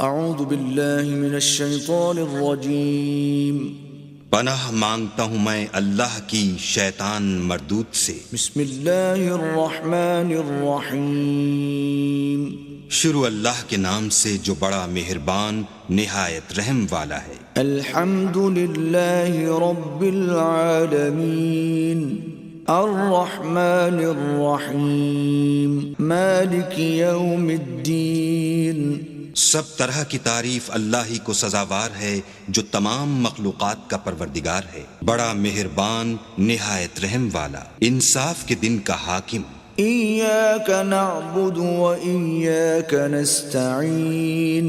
اعوذ باللہ من الشیطان الرجیم پناہ مانگتا ہوں میں اللہ کی شیطان مردود سے۔ بسم اللہ الرحمن الرحیم شروع اللہ کے نام سے جو بڑا مہربان نہایت رحم والا ہے۔ الحمد للہ رب العالمین الرحمن الرحیم مالک یوم الدین۔ سب طرح کی تعریف اللہ ہی کو سزاوار ہے جو تمام مخلوقات کا پروردگار ہے، بڑا مہربان نہایت رحم والا، انصاف کے دن کا حاکم۔ ایاک نعبد و ایاک نستعین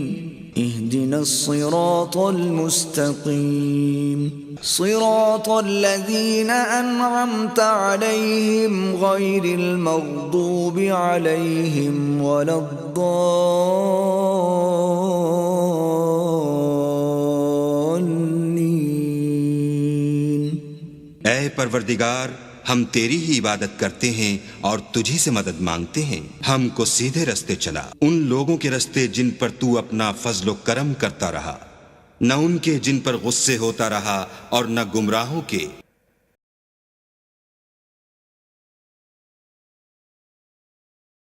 اہدنا الصراط المستقیم صراط الذین انعمت علیہم غیر المغضوب علیہم ولا الضالین۔ اے پروردگار، ہم تیری ہی عبادت کرتے ہیں اور تجھی سے مدد مانگتے ہیں، ہم کو سیدھے رستے چلا، ان لوگوں کے رستے جن پر تو اپنا فضل و کرم کرتا رہا، نہ ان کے جن پر غصے ہوتا رہا اور نہ گمراہوں کے۔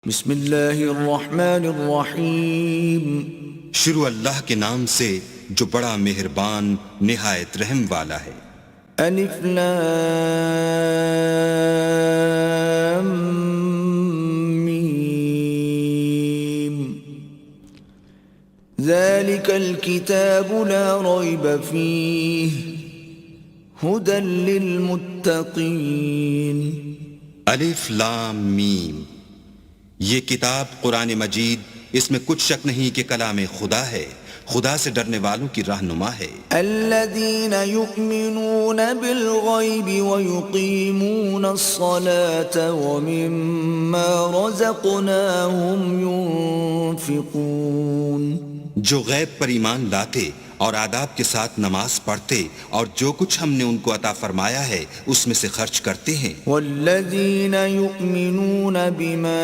بسم اللہ الرحمن الرحیم شروع اللہ کے نام سے جو بڑا مہربان نہایت رحم والا ہے۔ الف لام میم ذلك الكتاب لا ريب فيه هدى للمتقين۔ الف لام میم، یہ کتاب قرآن مجید، اس میں کچھ شک نہیں کہ کلام خدا ہے، خدا سے ڈرنے والوں کی رہنما ہے۔ الذين يؤمنون بالغيب ويقيمون الصلاة ومما رزقناهم ينفقون، جو غیب پر ایمان لاتے اور آداب کے ساتھ نماز پڑھتے اور جو کچھ ہم نے ان کو عطا فرمایا ہے اس میں سے خرچ کرتے ہیں۔ والذین یؤمنون بما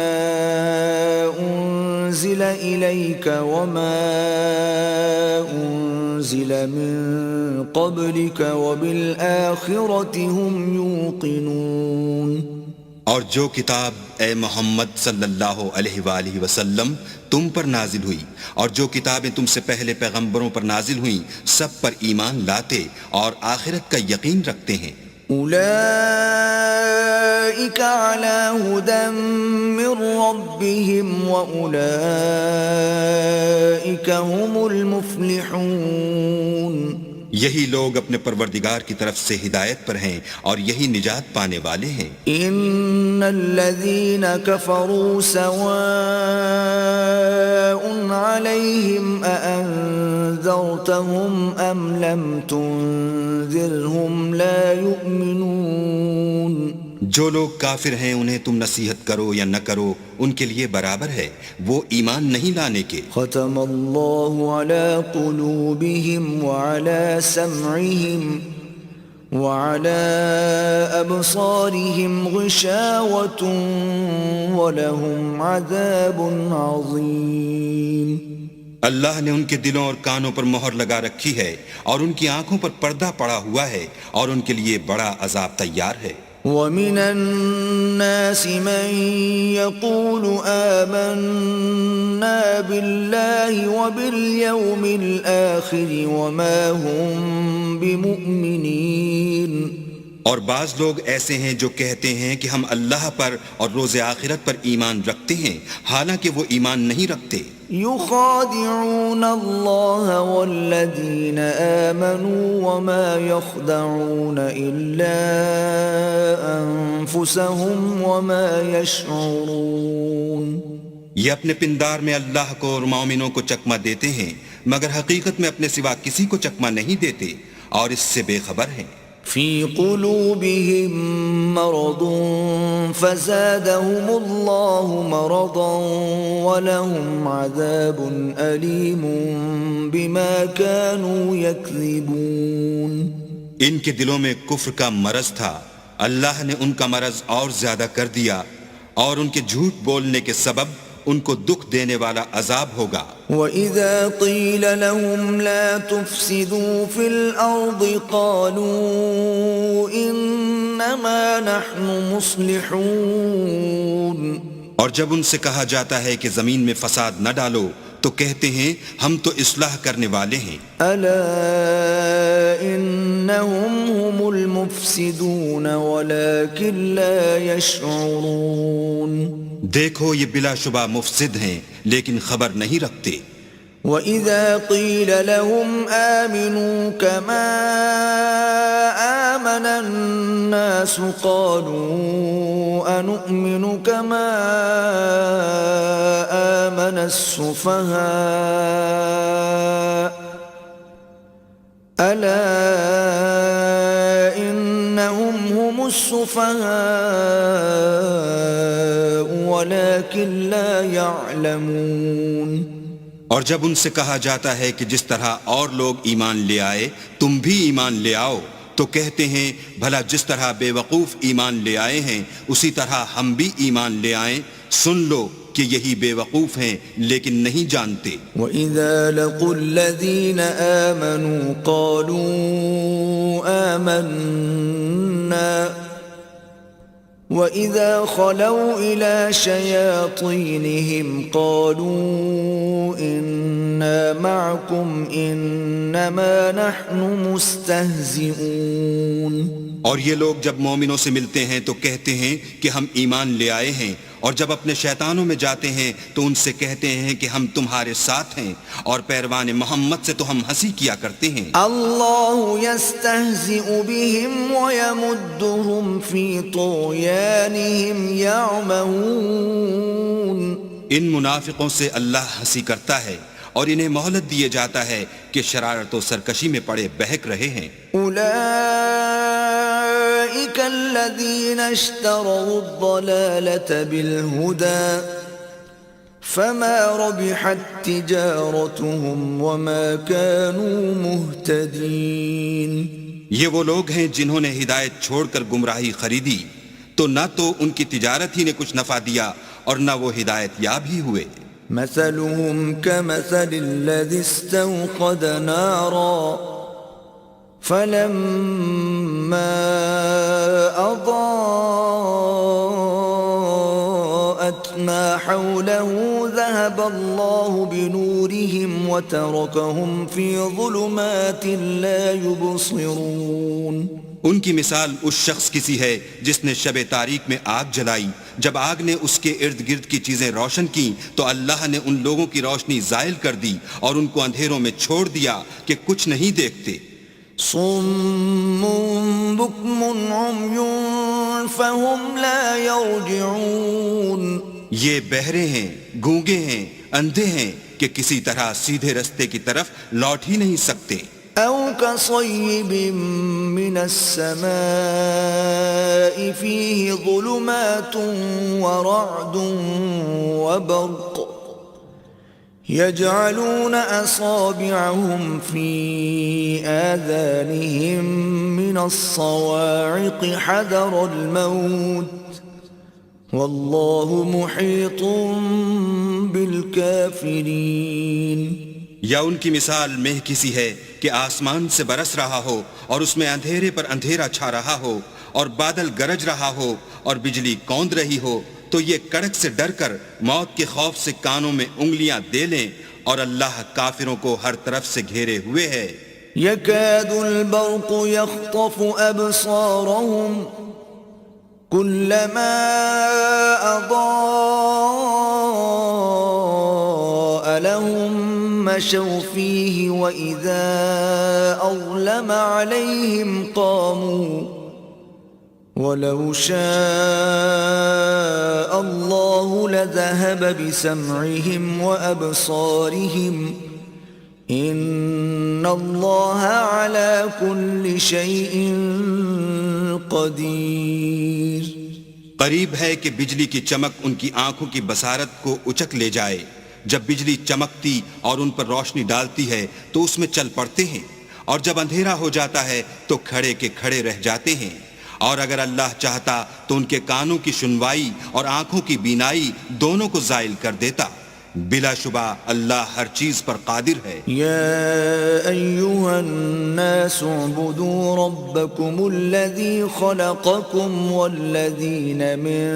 انزل الیک وما انزل من قبلک وبالآخرة هم یوقنون، اور جو کتاب اے محمد صلی اللہ علیہ وآلہ وسلم تم پر نازل ہوئی اور جو کتابیں تم سے پہلے پیغمبروں پر نازل ہوئیں سب پر ایمان لاتے اور آخرت کا یقین رکھتے ہیں۔ اولئک علی ھدی من ربہم واولئک هم المفلحون، یہی لوگ اپنے پروردگار کی طرف سے ہدایت پر ہیں اور یہی نجات پانے والے ہیں۔ ان الذین کفروا سواء علیہم اانذرتہم ام لم تنذرہم لا یؤمنون، جو لوگ کافر ہیں انہیں تم نصیحت کرو یا نہ کرو ان کے لیے برابر ہے، وہ ایمان نہیں لانے کے۔ ختم اللہ علی قلوبہم وعلی سمعہم وعلی ابصارہم غشاوۃ ولہم عذاب عظیم۔ اللہ نے ان کے دلوں اور کانوں پر مہر لگا رکھی ہے اور ان کی آنکھوں پر پردہ پڑا ہوا ہے اور ان کے لیے بڑا عذاب تیار ہے۔ وَمِنَ النَّاسِ مَن يَقُولُ آمَنَّا بِاللَّهِ وَبِالْيَوْمِ الْآخِرِ وَمَا هُمْ بِمُؤْمِنِينَ، اور بعض لوگ ایسے ہیں جو کہتے ہیں کہ ہم اللہ پر اور روز آخرت پر ایمان رکھتے ہیں حالانکہ وہ ایمان نہیں رکھتے۔ يخادعون الله والذين آمنوا وما يخدعون إلا أنفسهم وما يشعرون، یہ اپنے پندار میں اللہ کو اور مومنوں کو چکمہ دیتے ہیں مگر حقیقت میں اپنے سوا کسی کو چکمہ نہیں دیتے اور اس سے بے خبر ہیں۔ في قلوبهم مرض فزادهم الله مرضا ولهم عذاب أليم بما كانوا يكذبون، ان کے دلوں میں کفر کا مرض تھا، اللہ نے ان کا مرض اور زیادہ کر دیا اور ان کے جھوٹ بولنے کے سبب ان کو دکھ دینے والا عذاب ہوگا۔ وَإِذَا قِيلَ لَهُمْ لَا تُفْسِدُوا فِي الْأَرْضِ قَالُوا إِنَّمَا نَحْنُ مُصْلِحُونَ، اور جب ان سے کہا جاتا ہے کہ زمین میں فساد نہ ڈالو تو کہتے ہیں ہم تو اصلاح کرنے والے ہیں۔ أَلَا إِنَّهُمْ هُمُ الْمُفْسِدُونَ وَلَكِنْ لَا يَشْعُرُونَ، دیکھو یہ بلا شبہ مفسد ہیں لیکن خبر نہیں رکھتے۔ وَإِذَا قِيلَ لَهُمْ آمِنُوا كَمَا آمَنَ النَّاسُ قَالُوا أَنُؤْمِنُ كَمَا آمَنَ السُّفَهَاءُ أَلَا إِنَّهُمْ هُمُ السُّفَهَاءُ وَلَكِنْ لَا يَعْلَمُونَ۔ اور جب ان سے کہا جاتا ہے کہ جس طرح اور لوگ ایمان لے آئے تم بھی ایمان لے آؤ تو کہتے ہیں بھلا جس طرح بے وقوف ایمان لے آئے ہیں اسی طرح ہم بھی ایمان لے آئیں، سن لو کہ یہی بے وقوف ہیں لیکن نہیں جانتے۔ وَإِذَا لَقُوا الَّذِينَ آمَنُوا قَالُوا آمَنَّا وَإِذَا خَلَوْا إِلَى شَيَاطِينِهِمْ قَالُوا إِنَّا مَعَكُمْ إِنَّمَا نَحْنُ مُسْتَهْزِئُونَ۔ اور یہ لوگ جب مومنوں سے ملتے ہیں تو کہتے ہیں کہ ہم ایمان لے آئے ہیں، اور جب اپنے شیطانوں میں جاتے ہیں تو ان سے کہتے ہیں کہ ہم تمہارے ساتھ ہیں، اور پیروان محمد سے تو ہم ہنسی کیا کرتے ہیں۔ اللہ یستہزئ بہم ویمدہم فی طغیانہم یعمہون۔ ان منافقوں سے اللہ ہنسی کرتا ہے اور انہیں مہلت دیے جاتا ہے کہ شرارت و سرکشی میں پڑے بہک رہے ہیں۔ اولئک الذین اشتروا الضلالة بالہدى فما ربحت تجارتهم وما كانوا مہتدین۔ یہ وہ لوگ ہیں جنہوں نے ہدایت چھوڑ کر گمراہی خریدی تو نہ تو ان کی تجارت ہی نے کچھ نفع دیا اور نہ وہ ہدایت یاب ہی ہوئے۔ مثلهم كمثل الذي استوقد نارا فلما أضاءت ما حوله ذهب الله بنورهم وتركهم في ظلمات لا يبصرون۔ ان کی مثال اس شخص کی سی ہے جس نے شب تاریک میں آگ جلائی، جب آگ نے اس کے ارد گرد کی چیزیں روشن کی تو اللہ نے ان لوگوں کی روشنی زائل کر دی اور ان کو اندھیروں میں چھوڑ دیا کہ کچھ نہیں دیکھتے۔ صم بکم عمی فهم لا يرجعون۔ یہ بہرے ہیں، گونگے ہیں، اندھے ہیں کہ کسی طرح سیدھے رستے کی طرف لوٹ ہی نہیں سکتے۔ او كصيب من السماء فيه ظلمات ورعد وبرق يجعلون أصابعهم في آذانهم من الصواعق حذر الموت والله محيط بالكافرين۔ یا ان کی مثال مہ کسی ہے کہ آسمان سے برس رہا ہو اور اس میں اندھیرے پر اندھیرا چھا رہا ہو اور بادل گرج رہا ہو اور بجلی کوند رہی ہو تو یہ کڑک سے ڈر کر موت کے خوف سے کانوں میں انگلیاں دے لیں، اور اللہ کافروں کو ہر طرف سے گھیرے ہوئے ہے۔ يكاد البرق يخطف أبصارهم كلما أضاء لهم مشوا فيه وإذا أظلم عليهم قاموا ولو شاء الله لذهب بسمعهم وأبصارهم إن الله على كل شيء قدير۔ قریب ہے کہ بجلی کی چمک ان کی آنکھوں کی بصارت کو اچک لے جائے، جب بجلی چمکتی اور ان پر روشنی ڈالتی ہے تو اس میں چل پڑتے ہیں، اور جب اندھیرا ہو جاتا ہے تو کھڑے کے کھڑے رہ جاتے ہیں، اور اگر اللہ چاہتا تو ان کے کانوں کی سنوائی اور آنکھوں کی بینائی دونوں کو زائل کر دیتا. بلا شبہ اللہ ہر چیز پر قادر ہے. يا أيها الناس اعبدوا ربكم الذي خلقكم والذين من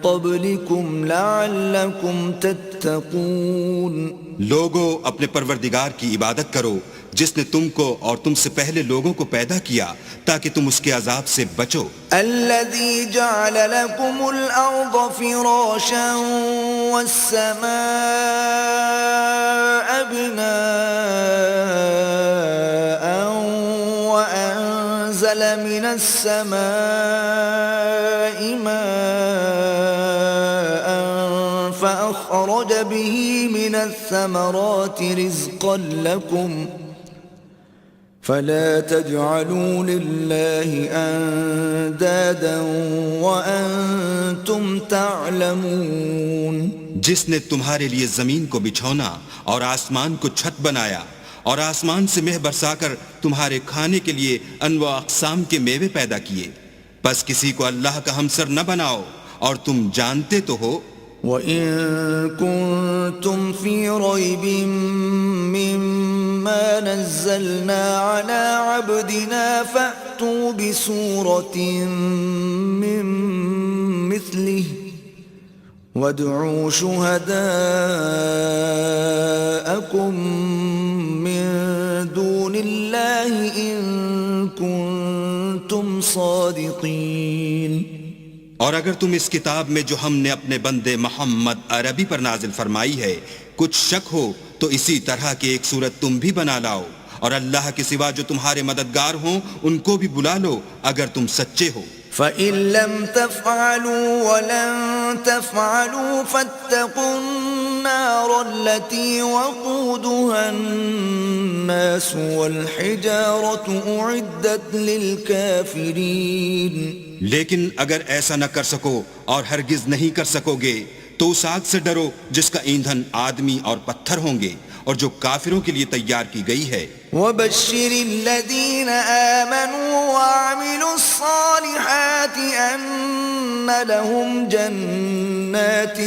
قبلكم لعلكم تتقون. لوگو اپنے پروردگار کی عبادت کرو جس نے تم کو اور تم سے پہلے لوگوں کو پیدا کیا تاکہ تم اس کے عذاب سے بچو. الذي جعل لكم الأرض فراشا والسماء بناء وأنزل من السماء ماء فأخرج به من الثمرات رزقا لكم فلا تجعلوا لله اندادا وانتم تعلمون. جس نے تمہارے لیے زمین کو بچھونا اور آسمان کو چھت بنایا اور آسمان سے مہ برسا کر تمہارے کھانے کے لیے انواع اقسام کے میوے پیدا کیے، بس کسی کو اللہ کا ہمسر نہ بناؤ اور تم جانتے تو ہو. وَإِن كُنتُمْ فِي رَيْبٍ مِّمَّا نَزَّلْنَا عَلَىٰ عَبْدِنَا فَأْتُوا بِسُورَةٍ مِّن مِّثْلِهِ وَادْعُوا شُهَدَاءَكُم مِّن دُونِ اللَّهِ إِن كُنتُمْ صَادِقِينَ. اور اگر تم اس کتاب میں جو ہم نے اپنے بندے محمد عربی پر نازل فرمائی ہے کچھ شک ہو تو اسی طرح کی ایک صورت تم بھی بنا لاؤ اور اللہ کے سوا جو تمہارے مددگار ہوں ان کو بھی بلا لو اگر تم سچے ہو. فَإِن لَّمْ تَفْعَلُوا وَلَن تَفْعَلُوا فَاتَّقُوا النَّارَ الَّتِي وَقُودُهَا النَّاسُ وَالْحِجَارَةُ أُعِدَّتْ لِلْكَافِرِينَ. لیکن اگر ایسا نہ کر سکو اور ہرگز نہیں کر سکو گے تو اس آگ سے ڈرو جس کا ایندھن آدمی اور پتھر ہوں گے اور جو کافروں کے لیے تیار کی گئی ہے. وَبَشِّرِ الَّذِينَ آمَنُوا وَعَمِلُوا الصَّالِحَاتِ أَنَّ لَهُمْ جَنَّاتٍ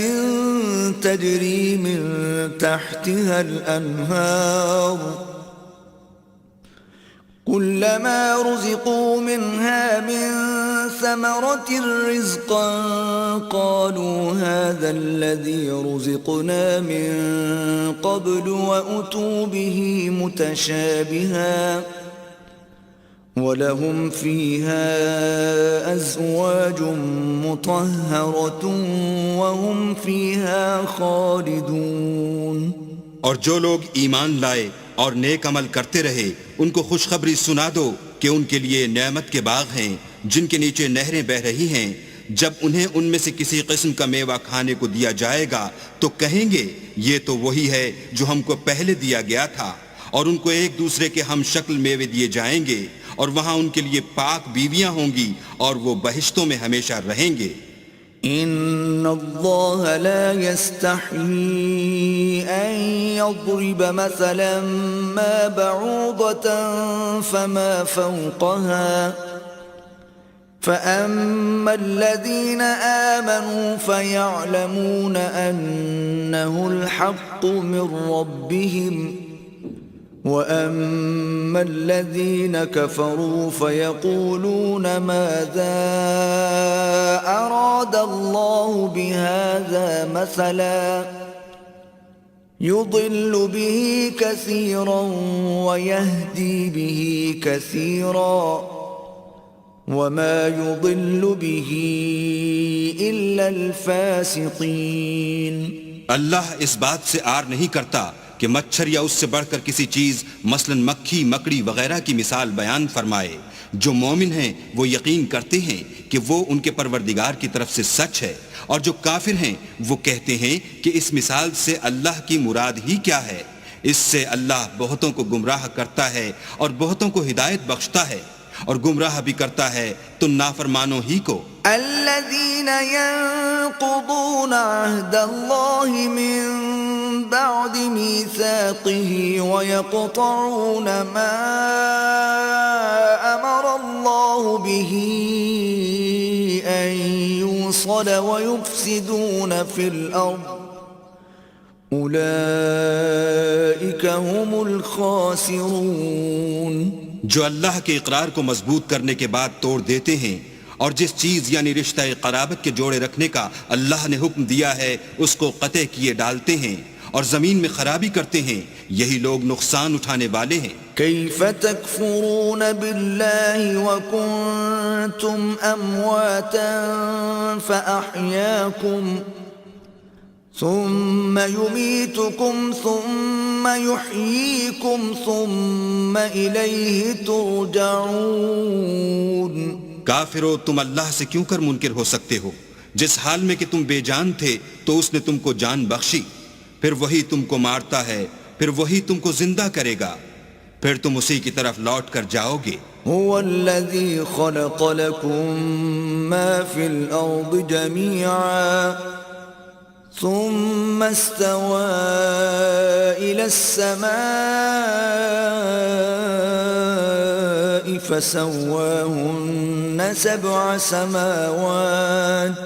تَجْرِي مِن تَحْتِهَا الْأَنْهَارُ كُلَّمَا رُزِقُوا مِنْهَا مِن ثَمَرَةٍ رِزْقًا قَالُوا هَذَا الَّذِي رُزِقْنَا مِن قَبْلُ وَأُتُوا بِهِ مُتَشَابِهًا وَلَهُمْ فِيهَا أَزْوَاجٌ مُطَهَّرَةٌ وَهُمْ فِيهَا خَالِدُونَ. اور جو لوگ ایمان لائے اور نیک عمل کرتے رہے ان کو خوشخبری سنا دو کہ ان کے لیے نعمت کے باغ ہیں جن کے نیچے نہریں بہ رہی ہیں. جب انہیں ان میں سے کسی قسم کا میوہ کھانے کو دیا جائے گا تو کہیں گے یہ تو وہی ہے جو ہم کو پہلے دیا گیا تھا، اور ان کو ایک دوسرے کے ہم شکل میوے دیے جائیں گے اور وہاں ان کے لیے پاک بیویاں ہوں گی اور وہ بہشتوں میں ہمیشہ رہیں گے. ان اللہ لا يستحيي ان يضرب مثلا ما بعوضة فما فوقها فأما الذين آمنوا فيعلمون أنه الحق من ربهم وَأَمَّا الَّذِينَ كَفَرُوا فَيَقُولُونَ مَاذَا أَرَادَ اللَّهُ بِهَذَا مَثَلًا يُضِلُّ بِهِ كَثِيرًا وَيَهْدِي بِهِ كَثِيرًا وَمَا يُضِلُّ بِهِ إِلَّا الْفَاسِقِينَ. اللہ اس بات سے عار نہیں کرتا کہ مچھر یا اس سے بڑھ کر کسی چیز مثلا مکھی مکڑی وغیرہ کی مثال بیان فرمائے. جو مومن ہیں وہ یقین کرتے ہیں کہ وہ ان کے پروردگار کی طرف سے سچ ہے، اور جو کافر ہیں وہ کہتے ہیں کہ اس مثال سے اللہ کی مراد ہی کیا ہے. اس سے اللہ بہتوں کو گمراہ کرتا ہے اور بہتوں کو ہدایت بخشتا ہے، اور گمراہ بھی کرتا ہے تو نافرمانوں ہی کو. الذين ينقضون عهد الله من بعد ميثاقه ويقطعون ما أمر الله به أن يوصل ويفسدون في الأرض أولئك هم الخاسرون. جو اللہ کے اقرار کو مضبوط کرنے کے بعد توڑ دیتے ہیں اور جس چیز یعنی رشتہ قرابت کے جوڑے رکھنے کا اللہ نے حکم دیا ہے اس کو قطع کیے ڈالتے ہیں اور زمین میں خرابی کرتے ہیں، یہی لوگ نقصان اٹھانے والے ہیں. كيف تكفرون بالله وكنتم أمواتا فأحياكم ثم يميتكم ثم يحييكم ثم إليه ترجعون. کافرو، تم اللہ سے کیوں کر منکر ہو سکتے ہو؟ جس حال میں کہ تم بے جان تھے تو اس نے تم کو جان بخشی، پھر وہی تم کو مارتا ہے، پھر وہی تم کو زندہ کرے گا، پھر تم اسی کی طرف لوٹ کر جاؤ گے. هو الذي خلق لكم ما في الأرض جميعا ثم استوى إلى السماء فسواهن 7 سماوات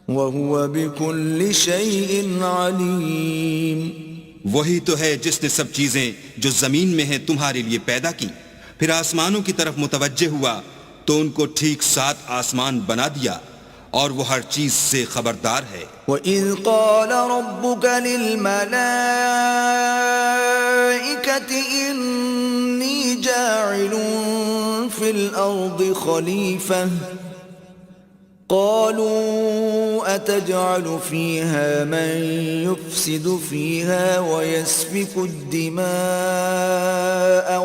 وهو بكل شيء عليم. وہی تو ہے جس نے سب چیزیں جو زمین میں ہیں تمہارے لیے پیدا کی، پھر آسمانوں کی طرف متوجہ ہوا تو ان کو ٹھیک 7 آسمان بنا دیا، اور وہ ہر چیز سے خبردار ہے. وَإِذْ قَالَ رَبُّكَ لِلْمَلَائِكَةِ إِنِّي جَاعِلٌ فِي الْأَرْضِ خَلِيفَةً قالوا أتجعل فيها من يفسد فيها ويسفك الدماء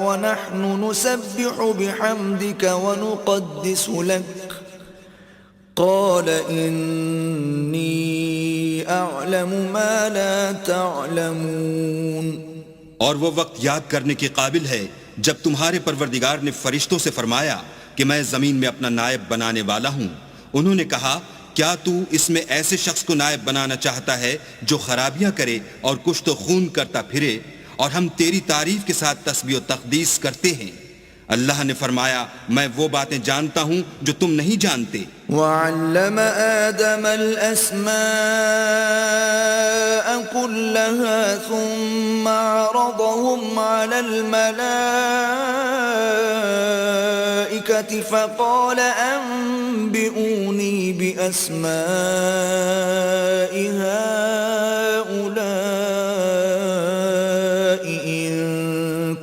ونحن نسبح بحمدك ونقدس لك قال إني أعلم ما لا تعلمون. اور وہ وقت یاد کرنے کے قابل ہے جب تمہارے پروردگار نے فرشتوں سے فرمایا کہ میں زمین میں اپنا نائب بنانے والا ہوں. انہوں نے کہا کیا تو اس میں ایسے شخص کو نائب بنانا چاہتا ہے جو خرابیاں کرے اور کشت و خون کرتا پھرے، اور ہم تیری تعریف کے ساتھ تسبیح و تقدیس کرتے ہیں. اللہ نے فرمایا میں وہ باتیں جانتا ہوں جو تم نہیں جانتے. وَعَلَّمَ آدَمَ الْأَسْمَاءَ كُلَّهَا ثُمَّ عَرَضَهُمْ عَلَى الْمَلَائِكَةِ فَقَالَ أَنبِئُونِي بِأَسْمَاءِ هَؤُلَاءِ إِن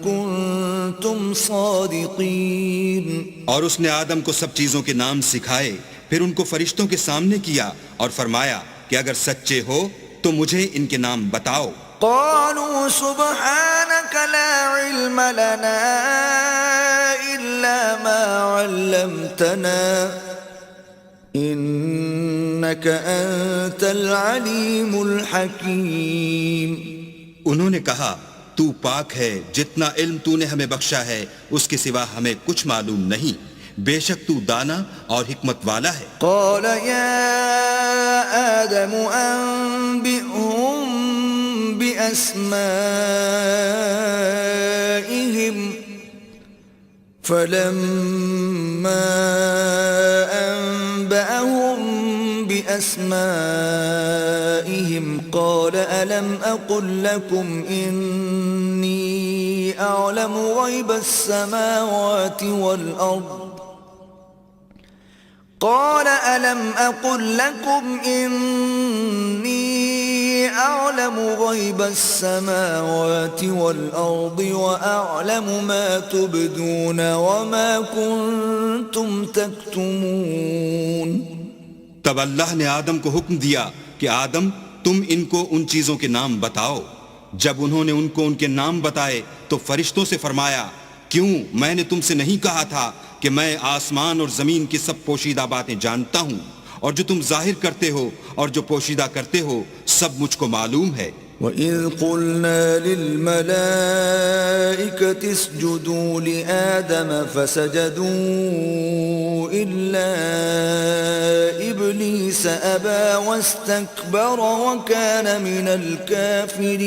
كُنتُمْ صَادِقِينَ. اور اس نے آدم کو سب چیزوں کے نام سکھائے، پھر ان کو فرشتوں کے سامنے کیا اور فرمایا کہ اگر سچے ہو تو مجھے ان کے نام بتاؤ. قالوا سبحانك لا علم لنا إلا ما علمتنا إنك أنت العليم الحكيم. انہوں نے کہا تو پاک ہے، جتنا علم تو نے ہمیں بخشا ہے اس کے سوا ہمیں کچھ معلوم نہیں، بے شک تو دانا اور حکمت والا ہے. قال يا آدم أنبئهم بأسمائهم فلما أنبأهم بأسمائهم قال ألم أقل لكم إني أعلم غيب السماوات والأرض قال ألم أقل لكم إني أعلم غيب السماوات والأرض وأعلم ما تبدون وما كنتم تكتمون. تب اللہ نے آدم کو حکم دیا کہ آدم تم ان کو ان چیزوں کے نام بتاؤ. جب انہوں نے ان کو ان کے نام بتائے تو فرشتوں سے فرمایا کیوں میں نے تم سے نہیں کہا تھا کہ میں آسمان اور زمین کی سب پوشیدہ باتیں جانتا ہوں، اور جو تم ظاہر کرتے ہو اور جو پوشیدہ کرتے ہو سب مجھ کو معلوم ہے. وَإِذْ قُلْنَا لِلْمَلَائِكَةِ اسْجُدُوا لِآدَمَ فَسَجَدُوا إِلَّا إِبْلِيسَ أَبَى وَاسْتَكْبَرَ وَكَانَ مِنَ الْكَافِرِينَ.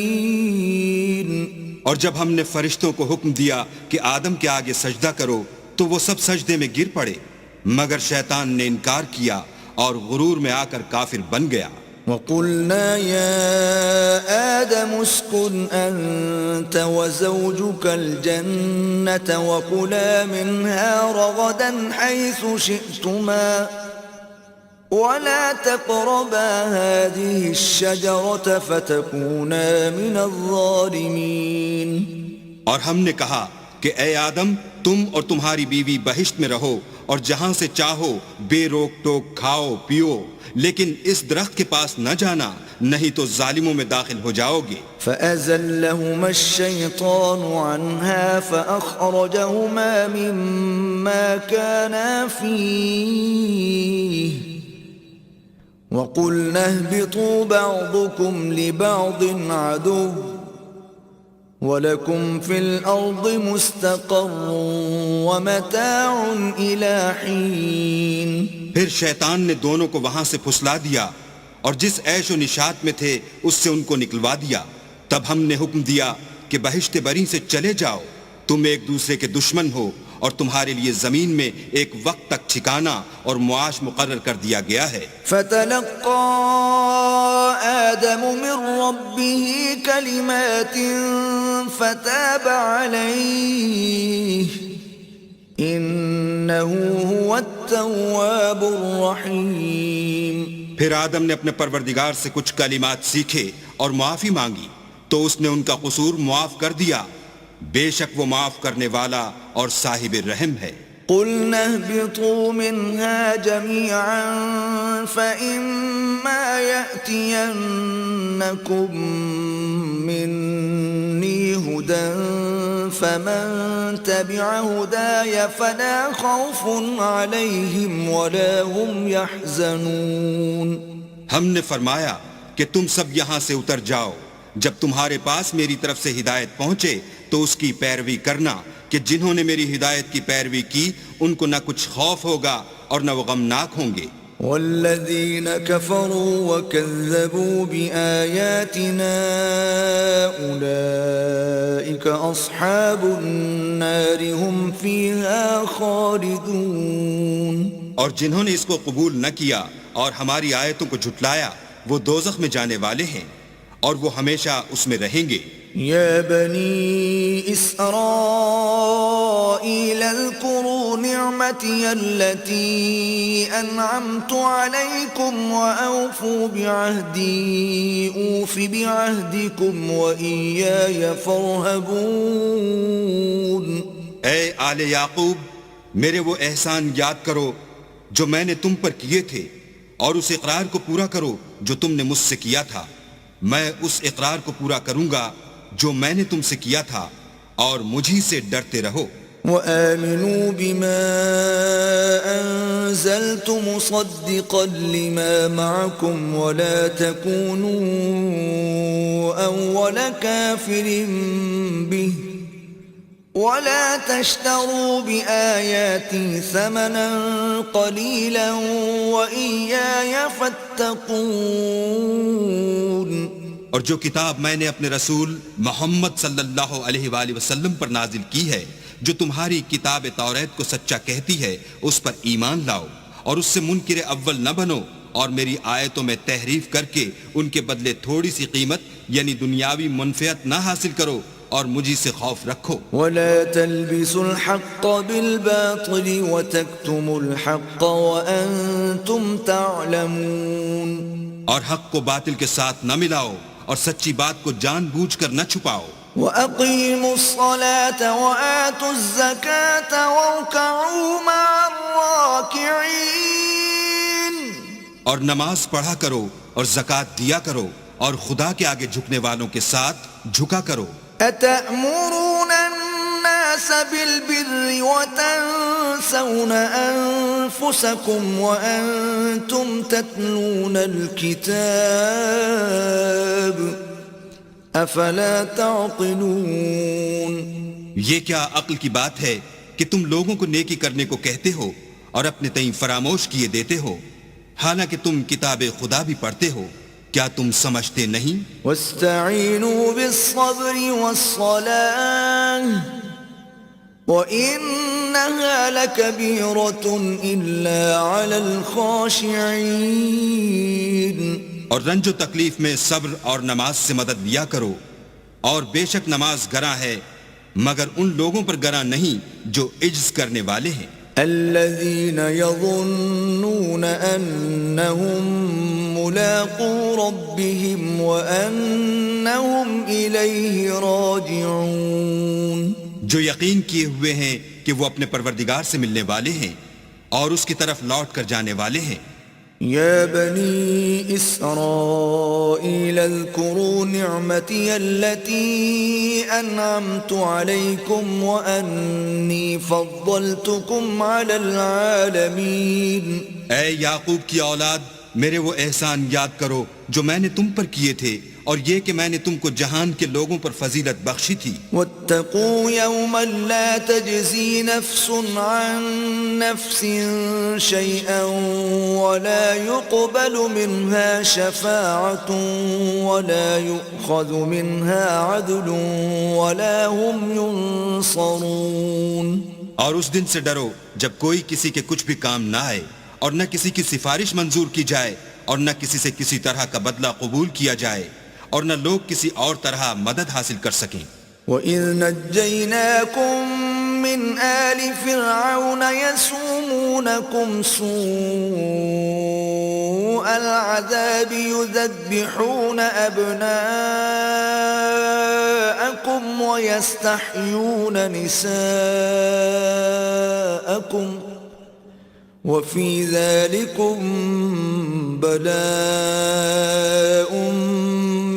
اور جب ہم نے فرشتوں کو حکم دیا کہ آدم کے آگے سجدہ کرو تو وہ سب سجدے میں گر پڑے مگر شیطان نے انکار کیا اور غرور میں آ کر کافر بن گیا. وَقُلْنَا يَا آدَمُ اسْكُنْ أَنْتَ وَزَوْجُكَ الْجَنَّةَ وَكُلَا مِنْهَا رَغَدًا حَيْثُ شِئْتُمَا وَلَا تَقْرَبَا هَذِهِ الشَّجَرَةَ فَتَكُونَا مِنَ الظَّالِمِينَ. اور ہم نے کہا کہ اے آدم تم اور تمہاری بیوی بہشت میں رہو اور جہاں سے چاہو بے روک ٹوک کھاؤ پیو لیکن اس درخت کے پاس نہ جانا نہیں تو ظالموں میں داخل ہو جاؤ گے. فَأَزَلَّهُمَا الشَّيْطَانُ عَنْهَا فَأَخْرَجَهُمَا مِمَّا كَانَا فِيهِ وَقُلْنَا اهْبِطُوا بَعْضُكُمْ لِبَعْضٍ عَدُوٌّ وَلَكُمْ فِي الْأَرْضِ مُسْتَقَرٌّ وَمَتَاعٌ إِلَى حِينٍ. پھر شیطان نے دونوں کو وہاں سے پھسلا دیا اور جس عیش و نشاط میں تھے اس سے ان کو نکلوا دیا. تب ہم نے حکم دیا کہ بہشت بری سے چلے جاؤ، تم ایک دوسرے کے دشمن ہو اور تمہارے لیے زمین میں ایک وقت تک ٹھکانہ اور معاش مقرر کر دیا گیا ہے. فَتَلَقَّى آدَمُ مِن رَّبِّهِ كَلِمَاتٍ فَتَابَ عَلَيْهِ إِنَّهُ هُوَ التَّوَّابُ الرَّحِيمُ. پھر آدم نے اپنے پروردگار سے کچھ کلمات سیکھے اور معافی مانگی تو اس نے ان کا قصور معاف کر دیا، بے شک وہ معاف کرنے والا اور صاحب رحم ہے. قُلْنَا اهْبِطُوا مِنْهَا جَمِيعًا فَإِمَّا يَأْتِيَنَّكُمْ مِنِّي هُدًى فَمَن تَبِعَ هُدَايَ فَلَا خَوْفٌ عَلَيْهِمْ وَلَا هُمْ يَحْزَنُونَ. ہم نے فرمایا کہ تم سب یہاں سے اتر جاؤ، جب تمہارے پاس میری طرف سے ہدایت پہنچے تو اس کی پیروی کرنا کہ جنہوں نے میری ہدایت کی پیروی کی ان کو نہ کچھ خوف ہوگا اور نہ وہ غمناک ہوں گے. والذین کفروا وکذبوا بآیاتنا اولئک اصحاب النار هم فیها خالدون. اور جنہوں نے اس کو قبول نہ کیا اور ہماری آیتوں کو جھٹلایا وہ دوزخ میں جانے والے ہیں اور وہ ہمیشہ اس میں رہیں گے. یا بنی اسرائیل اذکروا نعمتی التي انعمت علیکم واوفوا بعہدی اوف بعہدکم وإیای فارہبون. اے آل یعقوب میرے وہ احسان یاد کرو جو میں نے تم پر کیے تھے اور اس اقرار کو پورا کرو جو تم نے مجھ سے کیا تھا. میں اس اقرار کو پورا کروں گا جو میں نے تم سے کیا تھا اور مجھی سے ڈرتے رہو. وآمنوا بما أنزلت مصدقا لما معكم ولا تكونوا أول كافر به ولا تشتروا بآياتي ثمنا قليلا وإياي فاتقون. اور جو کتاب میں نے اپنے رسول محمد صلی اللہ علیہ وآلہ وسلم پر نازل کی ہے جو تمہاری کتاب توریت کو سچا کہتی ہے اس پر ایمان لاؤ اور اس سے منکر اول نہ بنو اور میری آیتوں میں تحریف کر کے ان کے بدلے تھوڑی سی قیمت یعنی دنیاوی منفعت نہ حاصل کرو اور مجھی سے خوف رکھو. ولا تلبسوا الحق بالباطل وتكتموا الحق وأنتم تعلمون. اور حق کو باطل کے ساتھ نہ ملاؤ اور سچی بات کو جان بوجھ کر نہ چھپاؤ. وَأَقِيمُوا الصَّلَاةَ وَآتُوا الزَّكَاةَ وَارْكَعُوا مَعَ الرَّاكِعِينَ. اور نماز پڑھا کرو اور زکوٰۃ دیا کرو اور خدا کے آگے جھکنے والوں کے ساتھ جھکا کرو. أَتَأْمُرُونَ النَّاسَ بِالْبِرِّ وَتَنْسَوْنَ أَنفُسَكُمْ وَأَنْتُمْ تَتْلُونَ الْكِتَابَ افلا تعقلون. یہ کیا عقل کی بات ہے کہ تم لوگوں کو نیکی کرنے کو کہتے ہو اور اپنے تئیں فراموش کیے دیتے ہو حالانکہ تم کتاب خدا بھی پڑھتے ہو. کیا تم سمجھتے نہیں؟ واستعینوا بالصبر والصلاة وَإِنَّهَا لَكَبِيرَةٌ إِلَّا عَلَى الْخَاشِعِينَ اور رنج و تکلیف میں صبر اور نماز سے مدد لیا کرو، اور بے شک نماز گراں ہے مگر ان لوگوں پر گراں نہیں جو عجز کرنے والے ہیں، الذين يظنون أنهم ملاقو ربهم وأنهم إليه راجعون، جو یقین کیے ہوئے ہیں کہ وہ اپنے پروردگار سے ملنے والے ہیں اور اس کی طرف لوٹ کر جانے والے ہیں۔ يا بني إسرائيل اذكروا نعمتي التي أنعمت عليكم وأني فضلتكم على العالمين۔ اے یعقوب کی اولاد، میرے وہ احسان یاد کرو جو میں نے تم پر کیے تھے، اور یہ کہ میں نے تم کو جہان کے لوگوں پر فضیلت بخشی تھی۔ واتقوا يوما لا تجزي نفس عن نفس شيئا ولا يقبل منها شفاعة ولا يؤخذ منها عدل ولا هم ينصرون۔ اور اس دن سے ڈرو جب کوئی کسی کے کچھ بھی کام نہ آئے، اور نہ کسی کی سفارش منظور کی جائے، اور نہ کسی سے کسی طرح کا بدلہ قبول کیا جائے، اور نہ لوگ کسی اور طرح مدد حاصل کر سکیں۔ وَإِذْ نَجَّيْنَاكُمْ مِنْ آلِ فِرْعَوْنَ يَسُومُونَكُمْ سُوءَ الْعَذَابِ يُذَبِّحُونَ أَبْنَاءَكُمْ وَيَسْتَحْيُونَ نِسَاءَكُمْ وَفِي ذَلِكُمْ بَلَاءٌ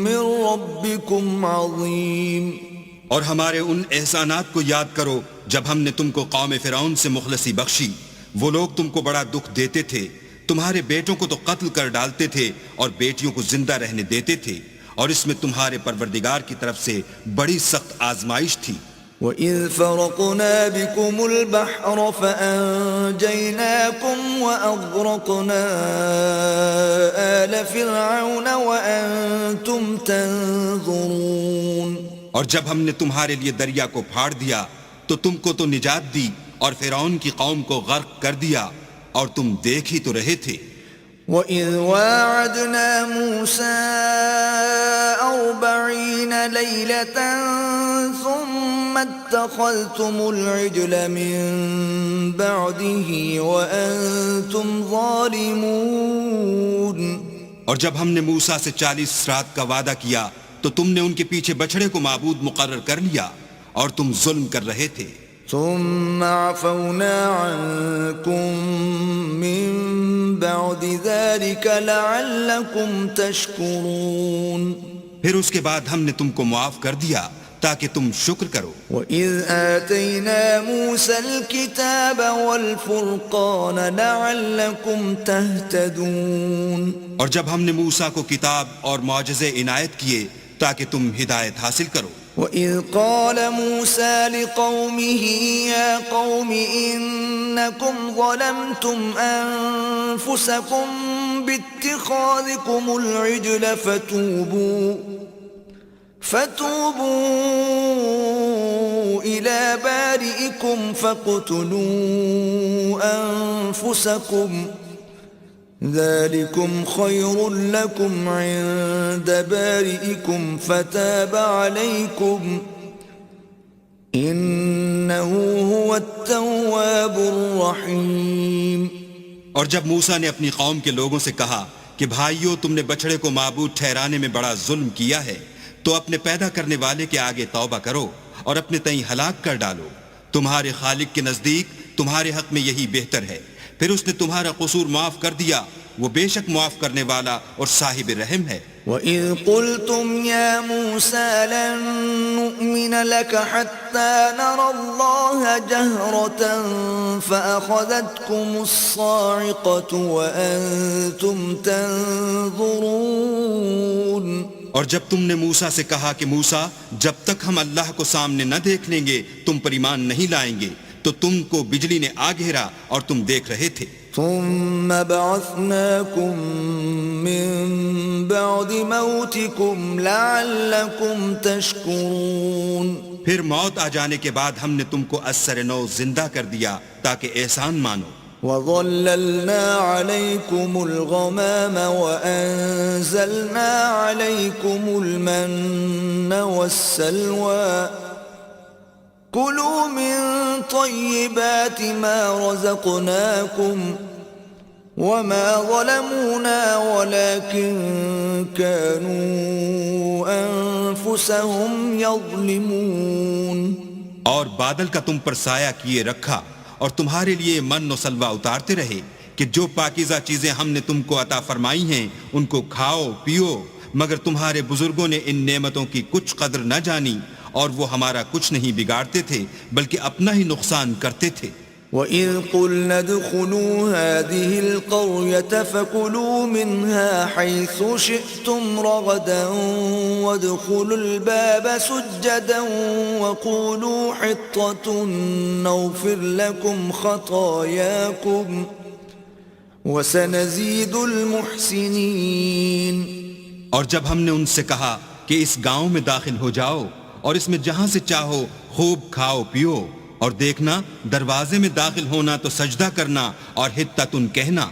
مِّن رَبِّكُمْ عَظِيمٌ۔ اور ہمارے ان احسانات کو یاد کرو جب ہم نے تم کو قوم فرعون سے مخلصی بخشی، وہ لوگ تم کو بڑا دکھ دیتے تھے، تمہارے بیٹوں کو تو قتل کر ڈالتے تھے اور بیٹیوں کو زندہ رہنے دیتے تھے، اور اس میں تمہارے پروردگار کی طرف سے بڑی سخت آزمائش تھی۔ وَإِذْ فَرَقْنَا بِكُمُ الْبَحْرَ فَأَنْجَيْنَاكُمْ وَأَغْرَقْنَا آلَ فِرْعَوْنَ وَأَنْتُمْ تَنْظُرُونَ۔ اور جب ہم نے تمہارے لیے دریا کو پھاڑ دیا تو تم کو تو نجات دی، اور فرعون کی قوم کو غرق کر دیا، اور تم دیکھ ہی تو رہے تھے۔ وَإِذْ وَاعَدْنَا مُوسَىٰ 40 لَيْلَةً ثُمَّ اتَّخَذْتُمُ الْعِجْلَ مِن بَعْدِهِ وَأَنْتُمْ ظَالِمُونَ۔ اور جب ہم نے موسیٰ سے 40 رات کا وعدہ کیا تو تم نے ان کے پیچھے بچھڑے کو معبود مقرر کر لیا، اور تم ظلم کر رہے تھے۔ ثم عفونا عنكم من بعد ذلك لعلكم تشكرون۔ پھر اس کے بعد ہم نے تم کو معاف کر دیا تاکہ تم شکر کرو۔ وَإِذْ آتَيْنَا مُوسَى الْكِتَابَ وَالْفُرْقَانَ لَعَلَّكُمْ تَهْتَدُونَ۔ اور جب ہم نے موسیٰ کو کتاب اور معجزے عنایت کیے تاکہ تم ہدایت حاصل کرو۔ وَإِذْ قَالَ مُوسَى لِقَوْمِهِ يَا قَوْمِ إِنَّكُمْ ظَلَمْتُمْ أَنفُسَكُمْ بِاتِّخَاذِكُمُ الْعِجْلَ فَتُوبُوا إِلَى بَارِئِكُمْ فَاقْتُلُوا أَنفُسَكُمْ ذَلِكُمْ خَيْرٌ لَكُمْ عِندَ بَارِئِكُمْ فَتَابَ عَلَيْكُمْ إِنَّهُ هُوَ التَّوَّابُ الرَّحِيمُ۔ اور جب موسیٰ نے اپنی قوم کے لوگوں سے کہا کہ بھائیو، تم نے بچھڑے کو معبود ٹھہرانے میں بڑا ظلم کیا ہے، تو اپنے پیدا کرنے والے کے آگے توبہ کرو اور اپنے تئیں ہلاک کر ڈالو، تمہارے خالق کے نزدیک تمہارے حق میں یہی بہتر ہے۔ پھر اس نے تمہارا قصور معاف کر دیا، وہ بے شک معاف کرنے والا اور صاحب رحم ہے۔ وَإِذْ قُلْتُمْ يَا مُوسَى لَن نُّؤْمِنَ لَكَ حَتَّى نَرَى اللَّهَ جَهْرَةً فَأَخَذَتْكُمُ الصَّاعِقَةُ وَأَنْتُمْ تَنْظُرُونَ۔ اور جب تم نے موسیٰ سے کہا کہ موسیٰ، جب تک ہم اللہ کو سامنے نہ دیکھ لیں گے تم پر ایمان نہیں لائیں گے، تو تم کو بجلی نے آ گھیرا اور تم دیکھ رہے تھے۔ ثم بعثناكم من بعد موتكم لعلكم تشكرون۔ پھر موت آ جانے کے بعد ہم نے تم کو اثر نو زندہ کر دیا تاکہ احسان مانو. وَظَلَّلْنَا عَلَيْكُمُ الْغَمَامَ وَأَنزَلْنَا عَلَيْكُمُ الْمَنَّ وَالسَّلْوَىٰ كُلُوا مِن طَيِّبَاتِ مَا رَزَقْنَاكُمْ وَمَا ظَلَمُونَا وَلَكِن كَانُوا أَنفُسَهُمْ يَظْلِمُونَ. اور بادل کا تم پر سایہ کیے رکھا اور تمہارے لیے من و سلوہ اتارتے رہے کہ جو پاکیزہ چیزیں ہم نے تم کو عطا فرمائی ہیں ان کو کھاؤ پیو، مگر تمہارے بزرگوں نے ان نعمتوں کی کچھ قدر نہ جانی اور وہ ہمارا کچھ نہیں بگاڑتے تھے بلکہ اپنا ہی نقصان کرتے تھے. وَإِذْ قُلْنَا ادْخُلُوا هَٰذِهِ الْقَرْيَةَ فَكُلُوا مِنْهَا حَيْثُ شِئْتُمْ رَغَدًا وَادْخُلُوا الْبَابَ سُجَّدًا وَقُولُوا حِطَّةٌ نَغْفِرْ لَكُمْ خَطَايَاكُمْ وَسَنَزِيدُ الْمُحْسِنِينَ. اور جب ہم نے ان سے کہا کہ اس گاؤں میں داخل ہو جاؤ اور اس میں جہاں سے چاہو خوب کھاؤ پیو، اور دیکھنا دروازے میں داخل ہونا تو سجدہ کرنا اور حطتن کہنا،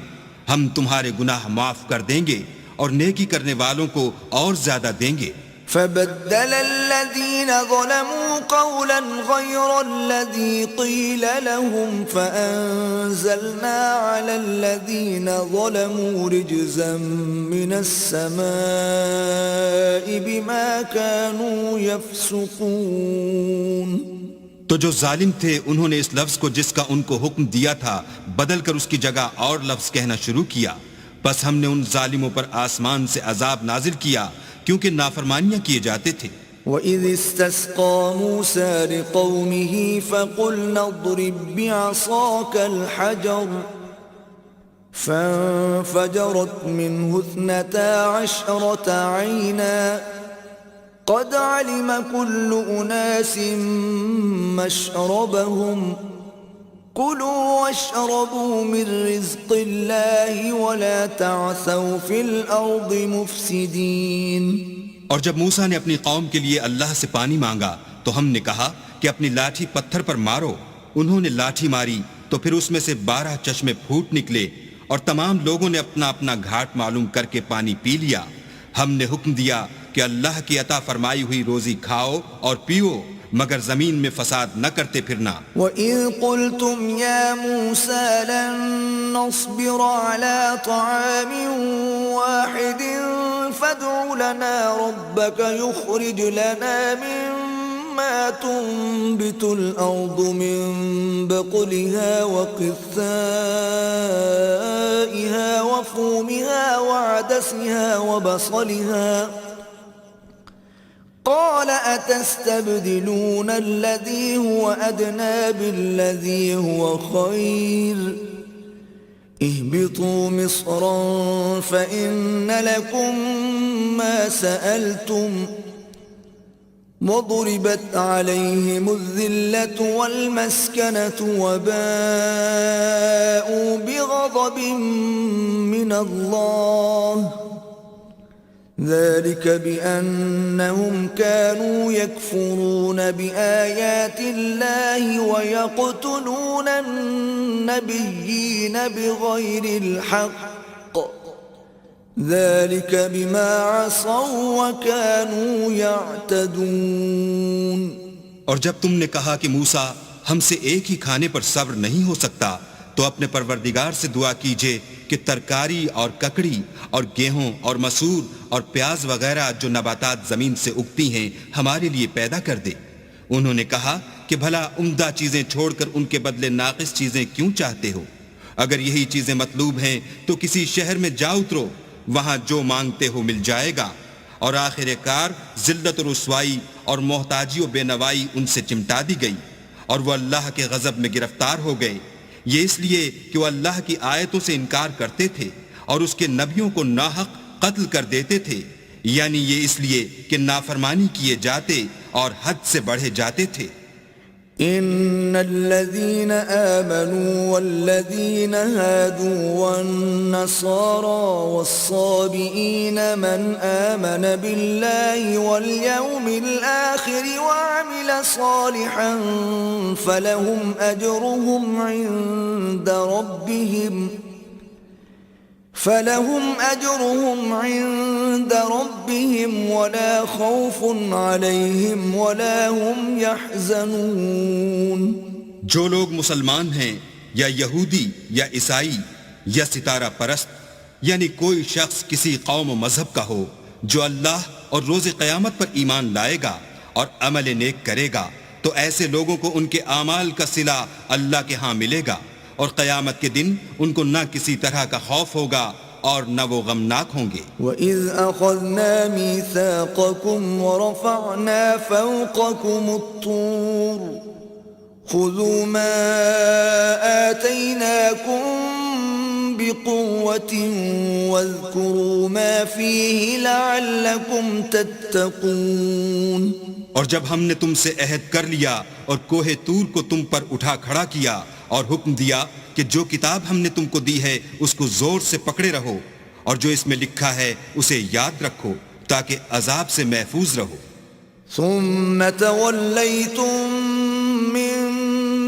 ہم تمہارے گناہ معاف کر دیں گے اور نیکی کرنے والوں کو اور زیادہ دیں گے. فَبَدَّلَ الَّذِينَ ظَلَمُوا قَوْلًا غَيْرَ الَّذِي قِيلَ لَهُمْ فَأَنزَلْنَا عَلَى الَّذِينَ ظَلَمُوا رِجْزًا مِّنَ السَّمَاءِ بِمَا كَانُوا يَفْسُقُونَ. تو جو ظالم تھے انہوں نے اس لفظ کو جس کا ان کو حکم دیا تھا بدل کر اس کی جگہ اور لفظ کہنا شروع کیا، بس ہم نے ان ظالموں پر آسمان سے عذاب نازل کیا کیونکہ نافرمانیاں کیے جاتے تھے. وَإِذِ اسْتَسْقَىٰ مُوسَىٰ لِقَوْمِهِ فَقُلْنَا اضْرِب بِّعَصَاكَ الْحَجَرَ فَانفَجَرَتْ مِنْهُ 12 عَيْنًا قد علم كل أناس مشربهم كلوا واشربوا من رزق الله ولا تعثوا في الأرض مفسدين. اور جب موسیٰ نے اپنی قوم کے لیے اللہ سے پانی مانگا تو ہم نے کہا کہ اپنی لاٹھی پتھر پر مارو. انہوں نے لاٹھی ماری تو پھر اس میں سے 12 چشمے پھوٹ نکلے اور تمام لوگوں نے اپنا اپنا گھاٹ معلوم کر کے پانی پی لیا. ہم نے حکم دیا کہ اللہ کی عطا فرمائی ہوئی روزی کھاؤ اور پیو مگر زمین میں فساد نہ کرتے پھرنا. وَإِذْ قُلْتُمْ يَا مُوسَىٰ لَن نَّصْبِرَ عَلَىٰ طَعَامٍ وَاحِدٍ فَادْعُ لَنَا رَبَّكَ يُخْرِجْ لَنَا مِمَّا تُنبِتُ الْأَرْضُ مِن بَقْلِهَا وَقِثَّائِهَا وَفُومِهَا وَعَدَسِهَا وَبَصَلِهَا قال أتستبدلون الذي هو أدنى بالذي هو خير اهبطوا مصرا فإن لكم ما سألتم وضربت عليهم الذلة والمسكنة وباءوا بغضب من الله ذلك بأنهم كانوا يكفرون بآيات الله ويقتلون النبيين بغير الحق ذلك بما عصوا وكانوا يعتدون. اور جب تم نے کہا کہ موسیٰ ہم سے ایک ہی کھانے پر صبر نہیں ہو سکتا تو اپنے پروردگار سے دعا کیجئے کہ ترکاری اور ککڑی اور گیہوں اور مسور اور پیاز وغیرہ جو نباتات زمین سے اگتی ہیں ہمارے لیے پیدا کر دے. انہوں نے کہا کہ بھلا عمدہ چیزیں چھوڑ کر ان کے بدلے ناقص چیزیں کیوں چاہتے ہو؟ اگر یہی چیزیں مطلوب ہیں تو کسی شہر میں جا اترو، وہاں جو مانگتے ہو مل جائے گا. اور آخر کار ذلت و رسوائی اور محتاجی و بے نوائی ان سے چمٹا دی گئی اور وہ اللہ کے غضب میں گرفتار ہو گئے. یہ اس لیے کہ وہ اللہ کی آیتوں سے انکار کرتے تھے اور اس کے نبیوں کو ناحق قتل کر دیتے تھے، یعنی یہ اس لیے کہ نافرمانی کیے جاتے اور حد سے بڑھے جاتے تھے. إن الذين آمنوا والذين هادوا والنصارى والصابئين من آمن بالله واليوم الآخر وعمل صالحا فلهم أجرهم عند ربهم ولا خوف عليهم ولا هم يحزنون. جو لوگ مسلمان ہیں یا یہودی یا عیسائی یا ستارہ پرست، یعنی کوئی شخص کسی قوم و مذہب کا ہو، جو اللہ اور روز قیامت پر ایمان لائے گا اور عمل نیک کرے گا، تو ایسے لوگوں کو ان کے اعمال کا صلہ اللہ کے ہاں ملے گا، اور قیامت کے دن ان کو نہ کسی طرح کا خوف ہوگا اور نہ وہ غمناک ہوں گے. وَإِذْ أَخَذْنَا مِيثَاقَكُمْ وَرَفَعْنَا فَوْقَكُمُ الطُّورَ خُذُوا مَا آتَيْنَاكُمْ بِقُوَّةٍ وَاذْكُرُوا مَا فِيهِ لَعَلَّكُمْ تَتَّقُونَ. اور جب ہم نے تم سے عہد کر لیا اور کوہ طور کو تم پر اٹھا کھڑا کیا اور حکم دیا کہ جو کتاب ہم نے تم کو دی ہے اس کو زور سے پکڑے رہو، اور جو اس میں لکھا ہے اسے یاد رکھو تاکہ عذاب سے محفوظ رہو. ثم توليتم من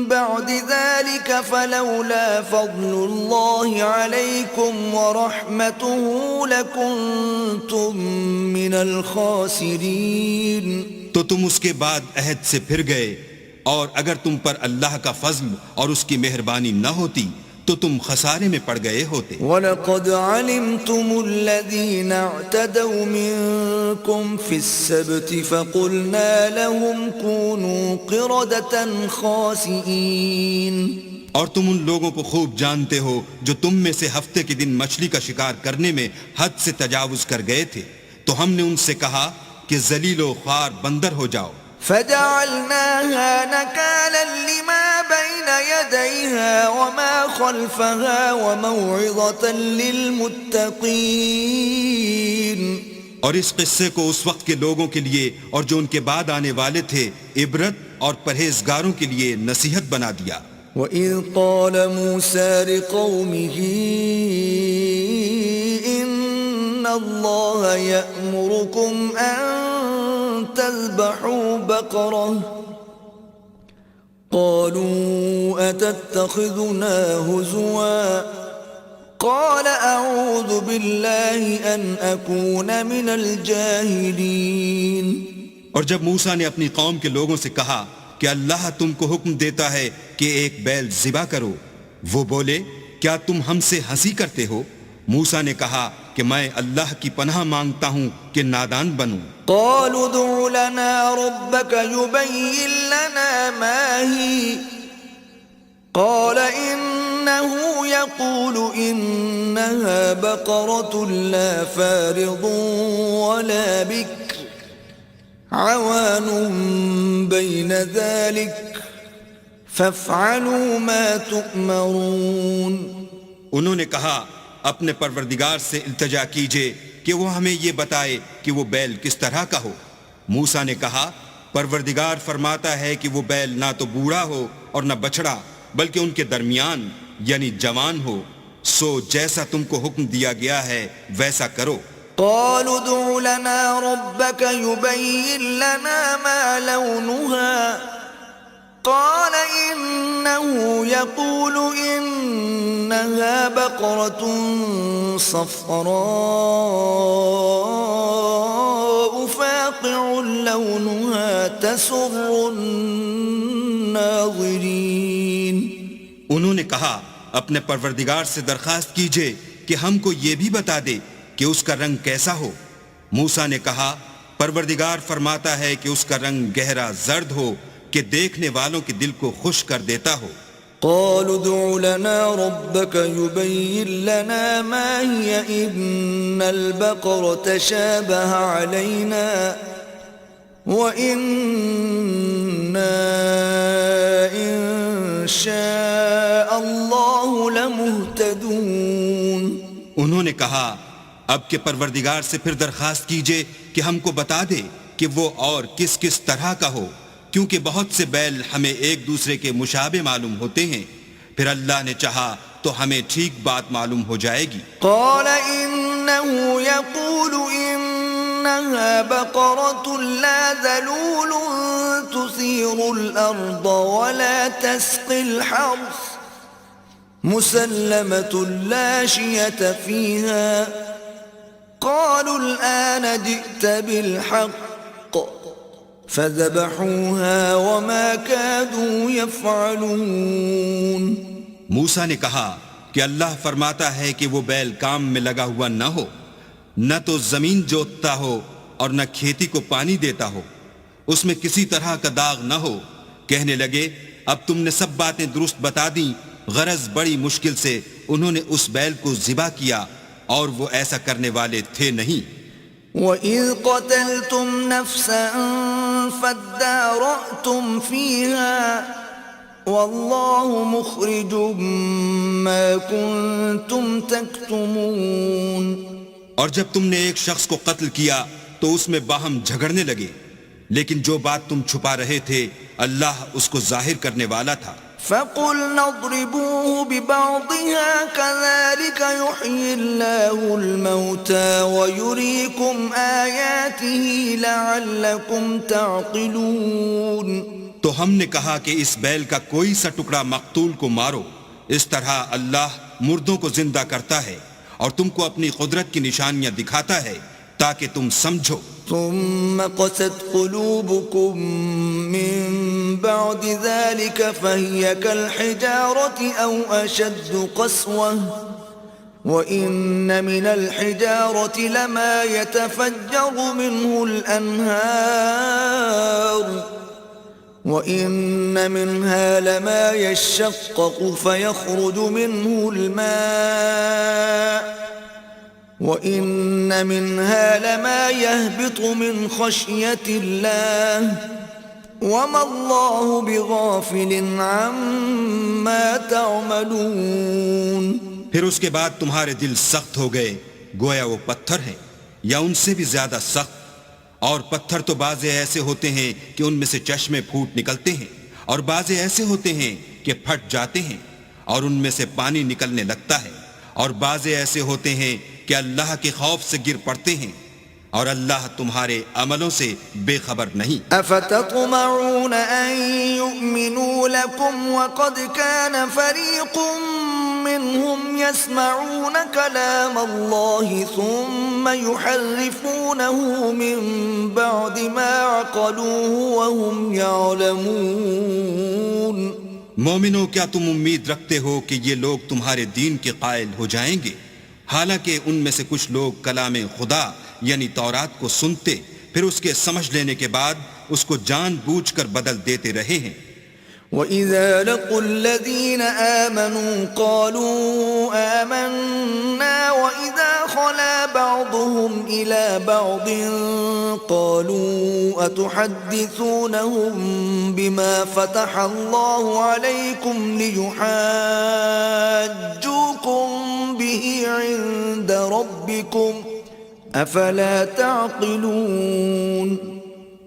بعد ذلك فلولا فضل الله عليكم ورحمته لكنتم من الخاسرين. تو تم اس کے بعد عہد سے پھر گئے، اور اگر تم پر اللہ کا فضل اور اس کی مہربانی نہ ہوتی تو تم خسارے میں پڑ گئے ہوتے. وَلَقَدْ عَلِمْتُمُ الَّذِينَ اعْتَدَوْا مِنْكُمْ فِي السَّبْتِ فَقُلْنَا لَهُمْ كُونُوا قِرَدَةً خَاسِئِينَ. اور تم ان لوگوں کو خوب جانتے ہو جو تم میں سے ہفتے کے دن مچھلی کا شکار کرنے میں حد سے تجاوز کر گئے تھے، تو ہم نے ان سے کہا کہ ذلیل و خوار بندر ہو جاؤ. فجعلناها نكالا لما بين يديها وما خلفها وموعظة للمتقين. اور اس قصے کو اس وقت کے لوگوں کے لیے اور جو ان کے بعد آنے والے تھے عبرت اور پرہیزگاروں کے لیے نصیحت بنا دیا. وَإِذْ قَالَ مُوسَى لِقَوْمِهِ إِنَّ اللَّهَ يَأْمُرُكُمْ أَن تذبحوا بقرة قالوا أتتخذنا هزوا قال أعوذ بالله أن أكون من الجاهلين. اور جب موسیٰ نے اپنی قوم کے لوگوں سے کہا کہ اللہ تم کو حکم دیتا ہے کہ ایک بیل ذبح کرو، وہ بولے کیا تم ہم سے ہنسی کرتے ہو؟ موسیٰ نے کہا کہ میں اللہ کی پناہ مانگتا ہوں کہ نادان بنوں. قالوا ادع لنا ربك يبين لنا ما هي قال إنه يقول إنها بقرة لا فارض ولا بكر عوان بين ذلك فافعلوا ما تؤمرون. انہوں نے کہا اپنے پروردگار سے التجا کیجئے کہ وہ ہمیں یہ بتائے کہ وہ بیل کس طرح کا ہو. موسیٰ نے کہا پروردگار فرماتا ہے کہ وہ بیل نہ تو بوڑھا ہو اور نہ بچڑا بلکہ ان کے درمیان یعنی جوان ہو، سو جیسا تم کو حکم دیا گیا ہے ویسا کرو. قالوا ادع لنا ربك يبين لنا ما لونها قال إنه يقول إنها بقرة صفراء فاقع لونها تسر الناظرين. انہوں نے کہا اپنے پروردگار سے درخواست کیجئے کہ ہم کو یہ بھی بتا دے کہ اس کا رنگ کیسا ہو. موسیٰ نے کہا پروردگار فرماتا ہے کہ اس کا رنگ گہرا زرد ہو کہ دیکھنے والوں کے دل کو خوش کر دیتا ہو. قالوا ادع لنا ربك يبين لنا ما هي إن البقرة شابه علينا وإنا إن شاء الله لمهتدون. انہوں نے کہا اب کے پروردگار سے پھر درخواست کیجئے کہ ہم کو بتا دے کہ وہ اور کس کس طرح کا ہو، کیونکہ بہت سے بیل ہمیں ایک دوسرے کے مشابہ معلوم ہوتے ہیں، پھر اللہ نے چاہا تو ہمیں ٹھیک بات معلوم ہو جائے گی۔ قال إنه يقول إنها بقرة لا ذلول تثير الأرض ولا تسقي الحرث مسلمة لا شية فيها قالوا الآن جئت بالحق فذبحوها وما كادوا يفعلون۔ موسیٰ نے کہا کہ اللہ فرماتا ہے کہ وہ بیل کام میں لگا ہوا نہ ہو، نہ تو زمین جوتتا ہو اور نہ کھیتی کو پانی دیتا ہو، اس میں کسی طرح کا داغ نہ ہو۔ کہنے لگے اب تم نے سب باتیں درست بتا دیں، غرض بڑی مشکل سے انہوں نے اس بیل کو ذبح کیا اور وہ ایسا کرنے والے تھے نہیں۔ وَإِذْ قَتَلْتُمْ نَفْسًا فَادَّارَأْتُمْ فِيهَا وَاللَّهُ مُخْرِجٌ مَا كُنْتُمْ تَكْتُمُونَ۔ اور جب تم نے ایک شخص کو قتل کیا تو اس میں باہم جھگڑنے لگے، لیکن جو بات تم چھپا رہے تھے اللہ اس کو ظاہر کرنے والا تھا۔ فَقُلْنَا اضْرِبُوهُ بِبَعْضِهَا كَذَلِكَ يُحْيِي اللَّهُ الْمَوْتَى وَيُرِيكُمْ آيَاتِهِ لَعَلَّكُمْ تَعْقِلُونَ۔ تو ہم نے کہا کہ اس بیل کا کوئی سا ٹکڑا مقتول کو مارو، اس طرح اللہ مردوں کو زندہ کرتا ہے اور تم کو اپنی قدرت کی نشانیاں دکھاتا ہے تاکہ تم سمجھو۔ ثم قست قلوبكم من بعد ذلك فهي كالحجارة أو أشد قسوة وإن من الحجارة لما يتفجر منه الأنهار وإن منها لما يشقق فيخرج منه الماء وَإِنَّ مِنْهَا لَمَا يَهْبِطُ مِنْ خَشْيَةِ اللَّهِ وَمَا اللَّهُ بِغَافِلٍ عَمَّا تَعْمَلُونَ۔ پھر اس کے بعد تمہارے دل سخت ہو گئے گویا وہ پتھر ہیں یا ان سے بھی زیادہ سخت، اور پتھر تو بعضے ایسے ہوتے ہیں کہ ان میں سے چشمے پھوٹ نکلتے ہیں، اور بعضے ایسے ہوتے ہیں کہ پھٹ جاتے ہیں اور ان میں سے پانی نکلنے لگتا ہے، اور بعضے ایسے ہوتے ہیں کہ اللہ کے خوف سے گر پڑتے ہیں، اور اللہ تمہارے عملوں سے بے خبر نہیں۔ افتطمعون ان يؤمنوا لكم وقد كان فريق منهم يسمعون كلام الله ثم يحرفونه من بعد ما عقلوه وهم يعلمون۔ مومنو کیا تم امید رکھتے ہو کہ یہ لوگ تمہارے دین کے قائل ہو جائیں گے، حالانکہ ان میں سے کچھ لوگ کلام خدا یعنی تورات کو سنتے پھر اس کے سمجھ لینے کے بعد اس کو جان بوجھ کر بدل دیتے رہے ہیں۔ وَإِذَا لَقُوا الَّذِينَ آمَنُوا قَالُوا آمَنَّا وَإِذَا خَلَا بَعْضُهُمْ إِلَى بَعْضٍ قَالُوا أَتُحَدِّثُونَهُم بِمَا فَتَحَ اللَّهُ عَلَيْكُمْ لِيُحَاجُّوكُم بِهِ عِندَ رَبِّكُمْ أَفَلَا تَعْقِلُونَ۔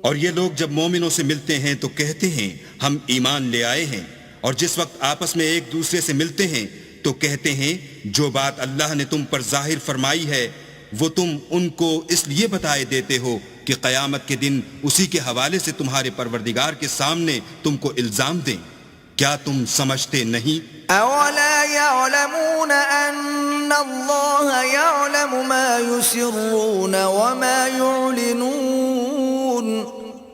اور یہ لوگ جب مومنوں سے ملتے ہیں تو کہتے ہیں ہم ایمان لے آئے ہیں، اور جس وقت آپس میں ایک دوسرے سے ملتے ہیں تو کہتے ہیں جو بات اللہ نے تم پر ظاہر فرمائی ہے وہ تم ان کو اس لیے بتائے دیتے ہو کہ قیامت کے دن اسی کے حوالے سے تمہارے پروردگار کے سامنے تم کو الزام دیں۔ کیا تم سمجھتے نہیں؟ اولا يعلمون ان اللہ يعلم ما يسرون وما يعلنون۔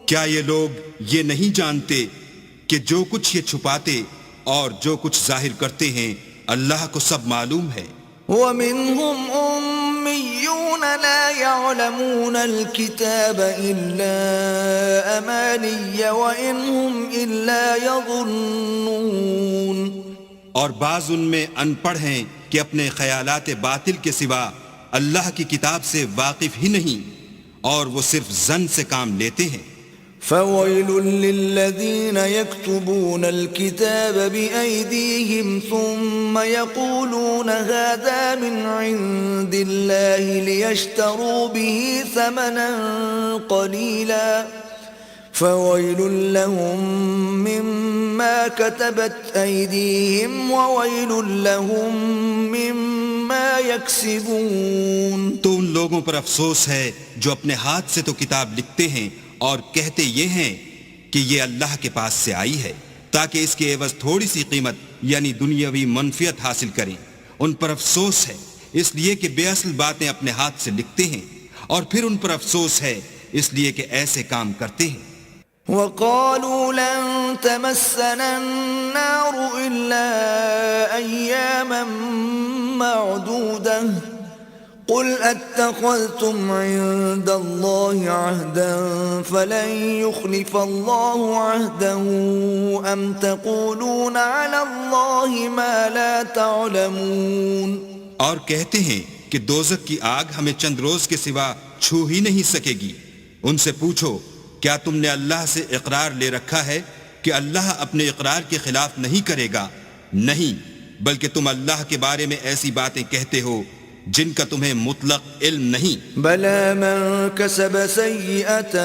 کیا یہ لوگ یہ نہیں جانتے کہ جو کچھ یہ چھپاتے اور جو کچھ ظاہر کرتے ہیں اللہ کو سب معلوم ہے۔ وَمِنْهُمْ أُمِّيُّونَ لَا يَعْلَمُونَ الْكِتَابَ إِلَّا أَمَانِيَّ وَإِنْ هُمْ إِلَّا يَظُنُّونَ۔ اور بعض ان میں ان پڑھ ہیں کہ اپنے خیالات باطل کے سوا اللہ کی کتاب سے واقف ہی نہیں، اور وہ صرف ظن سے کام لیتے ہیں۔ فَوَيْلٌ لِّلَّذِينَ يَكْتُبُونَ الْكِتَابَ بِأَيْدِيهِمْ ثُمَّ يَقُولُونَ هَذَا مِنْ عِندِ اللَّهِ لِيَشْتَرُوا بِهِ ثَمَنًا قَلِيلًا فويل لهم مما كتبت أيديهم وويل لهم مما يكسبون. تو ان لوگوں پر افسوس ہے جو اپنے ہاتھ سے تو کتاب لکھتے ہیں اور کہتے یہ ہیں کہ یہ اللہ کے پاس سے آئی ہے تاکہ اس کے عوض تھوڑی سی قیمت یعنی دنیاوی منفیت حاصل کریں. ان پر افسوس ہے اس لیے کہ بے اصل باتیں اپنے ہاتھ سے لکھتے ہیں، اور پھر ان پر افسوس ہے اس لیے کہ ایسے کام کرتے ہیں. وقالوا لن تمسنا النار إلا أياما معدودة قل أتخذتم عند الله عهدا فلن يخلف الله عهده أم تقولون على الله ما لا تعلمون. اور کہتے ہیں کہ دوزخ کی آگ ہمیں چند روز کے سوا چھو ہی نہیں سکے گی. ان سے پوچھو کیا تم نے اللہ سے اقرار لے رکھا ہے کہ اللہ اپنے اقرار کے خلاف نہیں کرے گا؟ نہیں، بلکہ تم اللہ کے بارے میں ایسی باتیں کہتے ہو جن کا تمہیں مطلق علم نہیں. بلى من كسب سيئة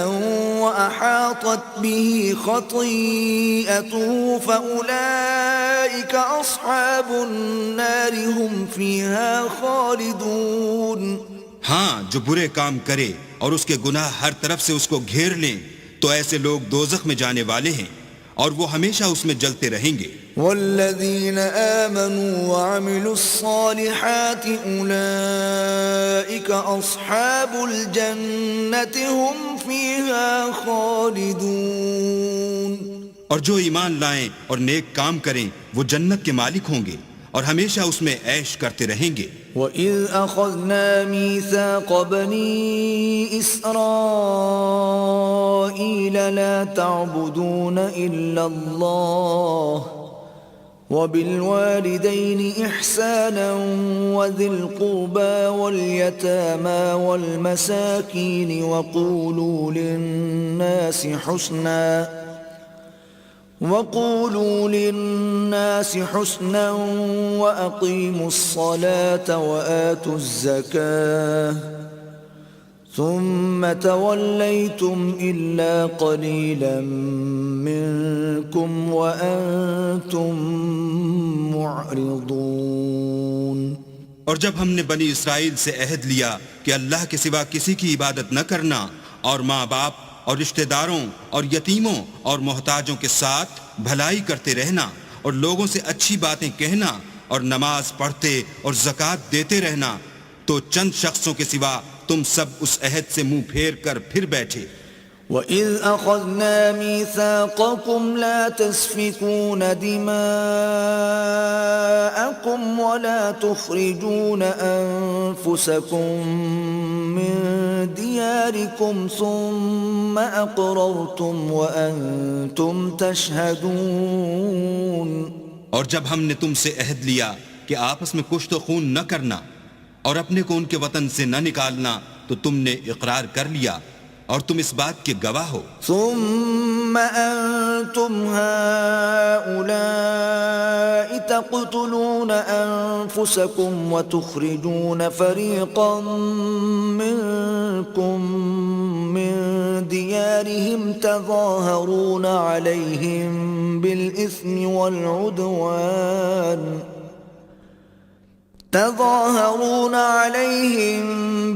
وأحاطت به خطيئته فأولئك أصحاب النار هم فيها خالدون. ہاں، جو برے کام کرے اور اس کے گناہ ہر طرف سے اس کو گھیر لیں تو ایسے لوگ دوزخ میں جانے والے ہیں اور وہ ہمیشہ اس میں جلتے رہیں گے. والذين آمنوا وعملوا الصالحات أولئك أصحاب الجنة هم فيها خالدون. اور جو ایمان لائیں اور نیک کام کریں وہ جنت کے مالک ہوں گے اور ہمیشہ اس میں عیش کرتے رہیں گے. وَإِذْ أَخَذْنَا مِيثَاقَ بَنِي إِسْرَائِيلَ لَا تَعْبُدُونَ إِلَّا اللَّهَ وَبِالْوَالِدَيْنِ إِحْسَانًا وَذِي الْقُرْبَى وَالْيَتَامَى وَالْمَسَاكِينِ وَقُولُوا لِلنَّاسِ حُسْنًا وَأَقِيمُوا الصَّلَاةَ وَآتُوا الزَّكَاةَ ثُمَّ تَوَلَّيْتُمْ إِلَّا قَلِيلًا مِّنكُمْ وَأَنتُمْ مُعْرِضُونَ. اور جب ہم نے بنی اسرائیل سے عہد لیا کہ اللہ کے سوا کسی کی عبادت نہ کرنا اور ماں باپ اور رشتہ داروں اور یتیموں اور محتاجوں کے ساتھ بھلائی کرتے رہنا اور لوگوں سے اچھی باتیں کہنا اور نماز پڑھتے اور زکوٰۃ دیتے رہنا، تو چند شخصوں کے سوا تم سب اس عہد سے منہ پھیر کر پھر بیٹھے. وَإِذْ أَخَذْنَا مِيثَاقَكُمْ لَا تَسْفِكُونَ دِمَاءَكُمْ وَلَا تُخْرِجُونَ أَنفُسَكُمْ مِنْ دِيَارِكُمْ ثُمَّ أَقْرَرْتُمْ وَأَنْتُمْ تَشْهَدُونَ. اور جب ہم نے تم سے عہد لیا کہ آپس میں کشت و خون نہ کرنا اور اپنے کو ان کے وطن سے نہ نکالنا تو تم نے اقرار کر لیا اور تم اس بات کے گواہ ہو. ثم أنتم هؤلاء تقتلون أنفسكم وتخرجون فريقا منكم من ديارهم تظاهرون عليهم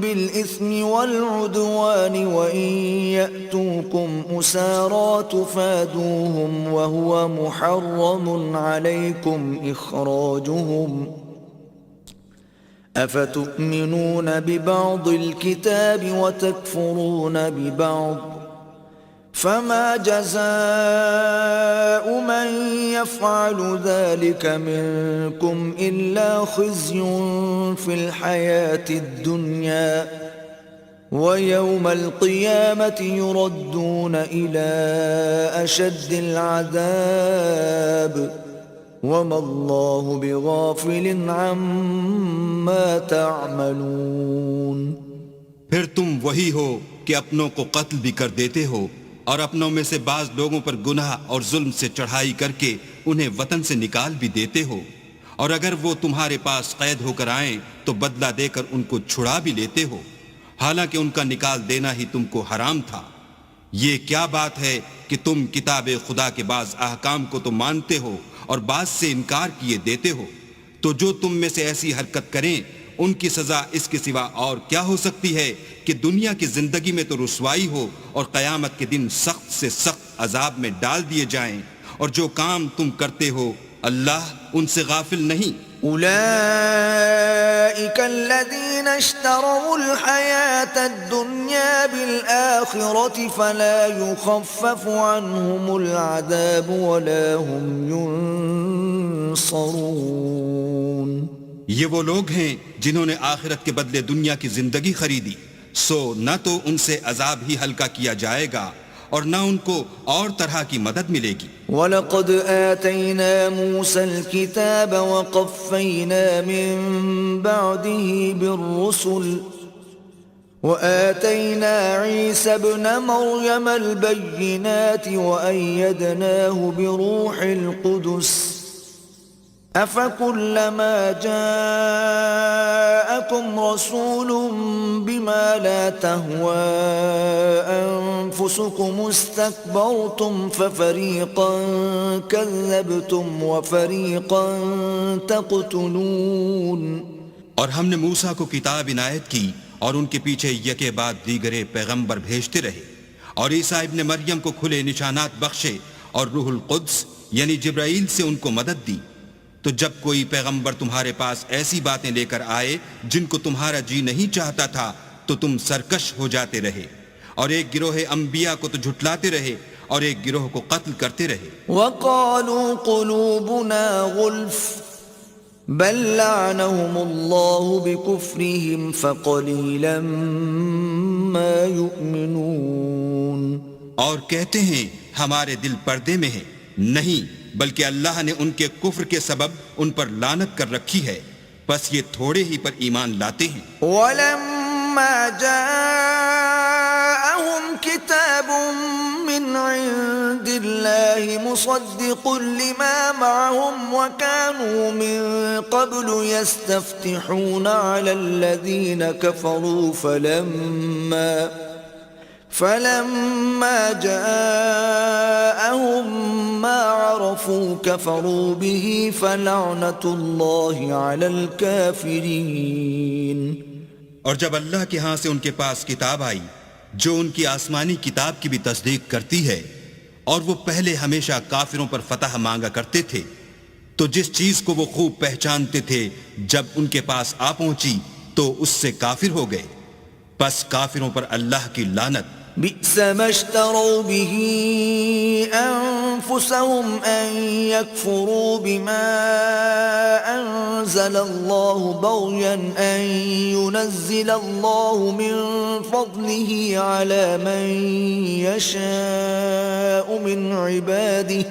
بالإثم والعدوان وإن يأتوكم أسارى تفادوهم وهو محرم عليكم إخراجهم أفتؤمنون ببعض الكتاب وتكفرون ببعض فما جزاء من يفعل ذلك منكم إلا خزي في الحياة الدنيا ويوم القيامة يردون إلى أشد العذاب وما الله بغافل عما تعملون. پھر تم وہی ہو کہ اپنوں کو قتل بھی کر دیتے ہو اور اپنوں میں سے بعض لوگوں پر گناہ اور ظلم سے چڑھائی کر کے انہیں وطن سے نکال بھی دیتے ہو، اور اگر وہ تمہارے پاس قید ہو کر آئیں تو بدلہ دے کر ان کو چھڑا بھی لیتے ہو، حالانکہ ان کا نکال دینا ہی تم کو حرام تھا. یہ کیا بات ہے کہ تم کتاب خدا کے بعض احکام کو تو مانتے ہو اور بعض سے انکار کیے دیتے ہو؟ تو جو تم میں سے ایسی حرکت کریں ان کی سزا اس کے سوا اور کیا ہو سکتی ہے کہ دنیا کی زندگی میں تو رسوائی ہو اور قیامت کے دن سخت سے سخت عذاب میں ڈال دیے جائیں، اور جو کام تم کرتے ہو اللہ ان سے غافل نہیں۔ أولئك الذين اشتروا الحياة الدنيا بالآخرة فلا يخفف عنهم العذاب ولا هم ينصرون۔ یہ وہ لوگ ہیں جنہوں نے آخرت کے بدلے دنیا کی زندگی خریدی، سو نہ تو ان سے عذاب ہی ہلکا کیا جائے گا اور نہ ان کو اور طرح کی مدد ملے گی۔ وَلَقَدْ آتَيْنَا مُوسَى الْكِتَابَ وَقَفَّيْنَا مِن بَعْدِهِ بِالرُّسُلِ وَآتَيْنَا عِيسَى ابْنَ مَرْيَمَ الْبَيِّنَاتِ وَأَيَّدْنَاهُ بِرُوحِ الْقُدُسِ أَفَكُلَّمَا جَاءَكُمْ رَسُولٌ بِمَا لَا تَهْوَى أَنفُسُكُمُ اسْتَكْبَرْتُمْ فَفَرِيقًا كَذَّبْتُمْ وَفَرِيقًا تَقْتُلُونَ۔ اور ہم نے موسیٰ کو کتاب عنایت کی اور ان کے پیچھے یکے بعد دیگرے پیغمبر بھیجتے رہے، اور عیسیٰ ابن مریم کو کھلے نشانات بخشے اور روح القدس یعنی جبرائیل سے ان کو مدد دی۔ تو جب کوئی پیغمبر تمہارے پاس ایسی باتیں لے کر آئے جن کو تمہارا جی نہیں چاہتا تھا تو تم سرکش ہو جاتے رہے، اور ایک گروہ انبیاء کو تو جھٹلاتے رہے اور ایک گروہ کو قتل کرتے رہے۔ وَقَالُوا قُلُوبُنَا غُلْفٌ بَل لَّعَنَهُمُ اللَّهُ بِكُفْرِهِمْ فَقَلِيلًا مَّا يُؤْمِنُونَ۔ اور کہتے ہیں ہمارے دل پردے میں ہیں، نہیں بلکہ اللہ نے ان کے کفر کے سبب ان پر لعنت کر رکھی ہے، بس یہ تھوڑے ہی پر ایمان لاتے ہیں۔ وَلَمَّا جَاءَهُمْ كِتَابٌ مِّنْ عِندِ اللَّهِ مُصَدِّقٌ لِّمَا مَعَهُمْ وَكَانُوا مِن قَبْلُ يَسْتَفْتِحُونَ عَلَى الَّذِينَ كَفَرُوا فَلَمَّا جَاءَهُم مَّا عَرَفُوا كَفَرُوا بِهِ فَلَعْنَةُ اللَّهِ عَلَى الْكَافِرِينَ۔ اور جب اللہ کے ہاں سے ان کے پاس کتاب آئی جو ان کی آسمانی کتاب کی بھی تصدیق کرتی ہے، اور وہ پہلے ہمیشہ کافروں پر فتح مانگا کرتے تھے، تو جس چیز کو وہ خوب پہچانتے تھے جب ان کے پاس آ پہنچی تو اس سے کافر ہو گئے، پس کافروں پر اللہ کی لعنت۔ بئس ما اشتروا به أنفسهم أن يكفروا بما أنزل الله بغيا أن ينزل الله من فضله على من يشاء من عباده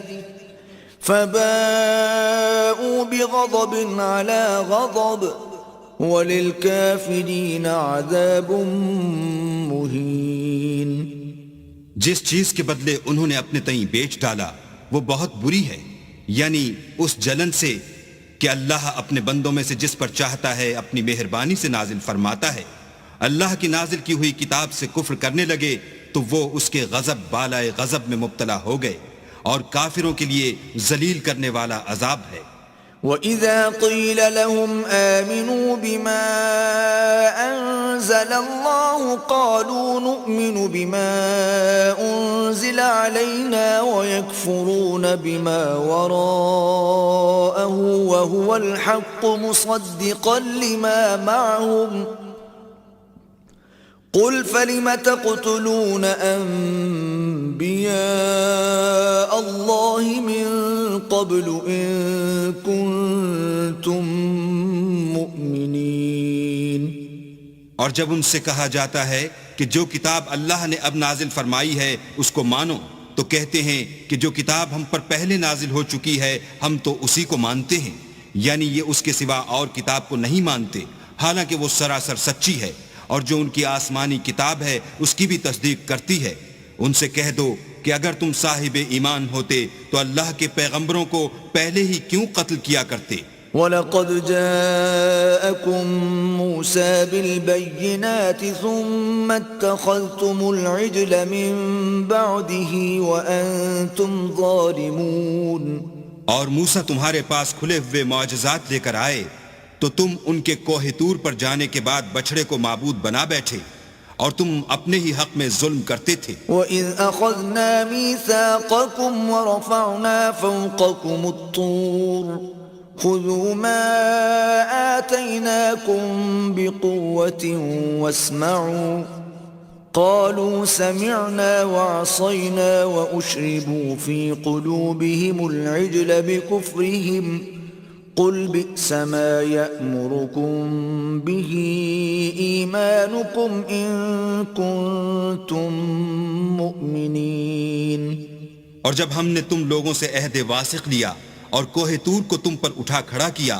فباءوا بغضب على غضب وَلِلْكَافِرِينَ عَذَابٌ مُّهِينٌ۔ جس چیز کے بدلے انہوں نے اپنے تئیں بیچ ڈالا وہ بہت بری ہے، یعنی اس جلن سے کہ اللہ اپنے بندوں میں سے جس پر چاہتا ہے اپنی مہربانی سے نازل فرماتا ہے۔ اللہ کی نازل کی ہوئی کتاب سے کفر کرنے لگے تو وہ اس کے غضب بالائے غضب میں مبتلا ہو گئے، اور کافروں کے لیے ذلیل کرنے والا عذاب ہے۔ وَإِذَا قِيلَ لَهُمْ آمِنُوا بِمَا أَنزَلَ اللَّهُ قَالُوا نُؤْمِنُ بِمَا أُنزِلَ عَلَيْنَا وَيَكْفُرُونَ بِمَا وَرَاءَهُ وَهُوَ الْحَقُّ مُصَدِّقًا لِمَا مَعَهُمْ قُلْ فَلِمَ تَقْتُلُونَ أَنبِيَاءَ اللَّهِ مِن قَبْلُ إِن كُنتُم مُّؤْمِنِينَ۔ اور جب ان سے کہا جاتا ہے کہ جو کتاب اللہ نے اب نازل فرمائی ہے اس کو مانو، تو کہتے ہیں کہ جو کتاب ہم پر پہلے نازل ہو چکی ہے ہم تو اسی کو مانتے ہیں، یعنی یہ اس کے سوا اور کتاب کو نہیں مانتے، حالانکہ وہ سراسر سچی ہے، اور جو ان کی آسمانی کتاب ہے اس کی بھی تصدیق کرتی ہے۔ ان سے کہہ دو کہ اگر تم صاحب ایمان ہوتے تو اللہ کے پیغمبروں کو پہلے ہی کیوں قتل کیا کرتے، وَلَقَدْ جَاءَكُم مُوسَى بِالْبَيِّنَاتِ ثُمَّ اتَّخَذْتُمُ الْعِجْلَ مِن بَعْدِهِ وَأَنْتُمْ ظَالِمُونَ اور موسیٰ تمہارے پاس کھلے ہوئے معجزات لے کر آئے تو تم ان کے کوہ طور پر جانے کے بعد بچڑے کو معبود بنا بیٹھے اور تم اپنے ہی حق میں ظلم کرتے تھے. وَإِذْ أَخَذْنَا مِيثَاقَكُمْ وَرَفَعْنَا فَوْقَكُمُ الطُّورَ خُذُوا مَا آتَيْنَاكُمْ بِقُوَّةٍ وَاسْمَعُوا قَالُوا سَمِعْنَا وَعَصَيْنَا وَأُشْرِبُوا فِي قُلُوبِهِمُ الْعِجْلَ بِكُفْرِهِمْ قُلْ بِئْسَ مَا يَأْمُرُكُمْ بِهِ إِيمَانُكُمْ إِن كُنتُم مُؤْمِنِينَ. اور جب ہم نے تم لوگوں سے عہد واثق لیا اور کوہ طور کو تم پر اٹھا کھڑا کیا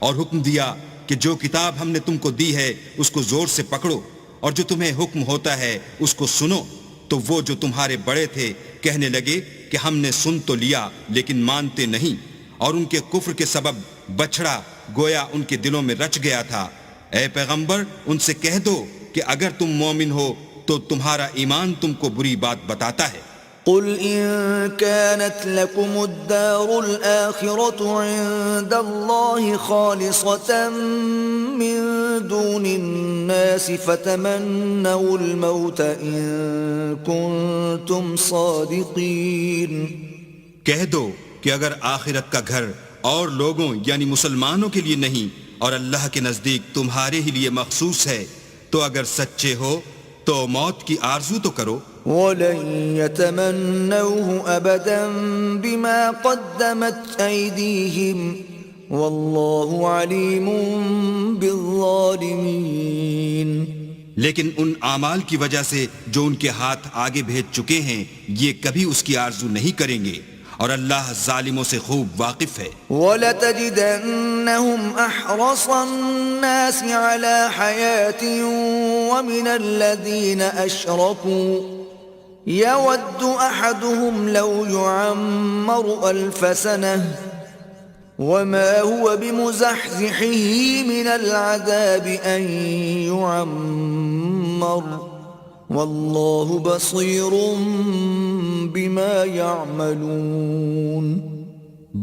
اور حکم دیا کہ جو کتاب ہم نے تم کو دی ہے اس کو زور سے پکڑو اور جو تمہیں حکم ہوتا ہے اس کو سنو، تو وہ جو تمہارے بڑے تھے کہنے لگے کہ ہم نے سن تو لیا لیکن مانتے نہیں، اور ان کے کفر کے سبب بچڑا گویا ان کے دلوں میں رچ گیا تھا. اے پیغمبر ان سے کہہ دو کہ اگر تم مومن ہو تو تمہارا ایمان تم کو بری بات بتاتا ہے. قل إن كانت لكم الدار الآخرة عند الله خالصة من دون الناس فتمنوا الموت إن كنتم صادقين. کہہ دو کہ اگر آخرت کا گھر اور لوگوں یعنی مسلمانوں کے لیے نہیں اور اللہ کے نزدیک تمہارے ہی لیے مخصوص ہے تو اگر سچے ہو تو موت کی آرزو تو کرو. وَلَن يَتَمَنَّوْهُ أَبَدًا بِمَا قَدَّمَتْ أَيْدِيهِمْ وَاللَّهُ عَلِيمٌ بِالظَّالِمِينَ. لیکن ان اعمال کی وجہ سے جو ان کے ہاتھ آگے بھیج چکے ہیں یہ کبھی اس کی آرزو نہیں کریں گے اور اللہ ظالموں سے خوب واقف ہے. وَلَتَجِدَنَّهُمْ أَحْرَصَ النَّاسِ عَلَى حَيَاةٍ وَمِنَ الَّذِينَ أَشْرَكُوا يَوَدُّ أَحَدُهُمْ لَوْ يُعَمَّرُ أَلْفَ سَنَةٍ وَمَا هُوَ بِمُزَحْزِحِهِ مِنَ الْعَذَابِ أَن يُعَمَّرَ وَاللَّهُ بَصِيرٌ بِمَا يَعْمَلُونَ.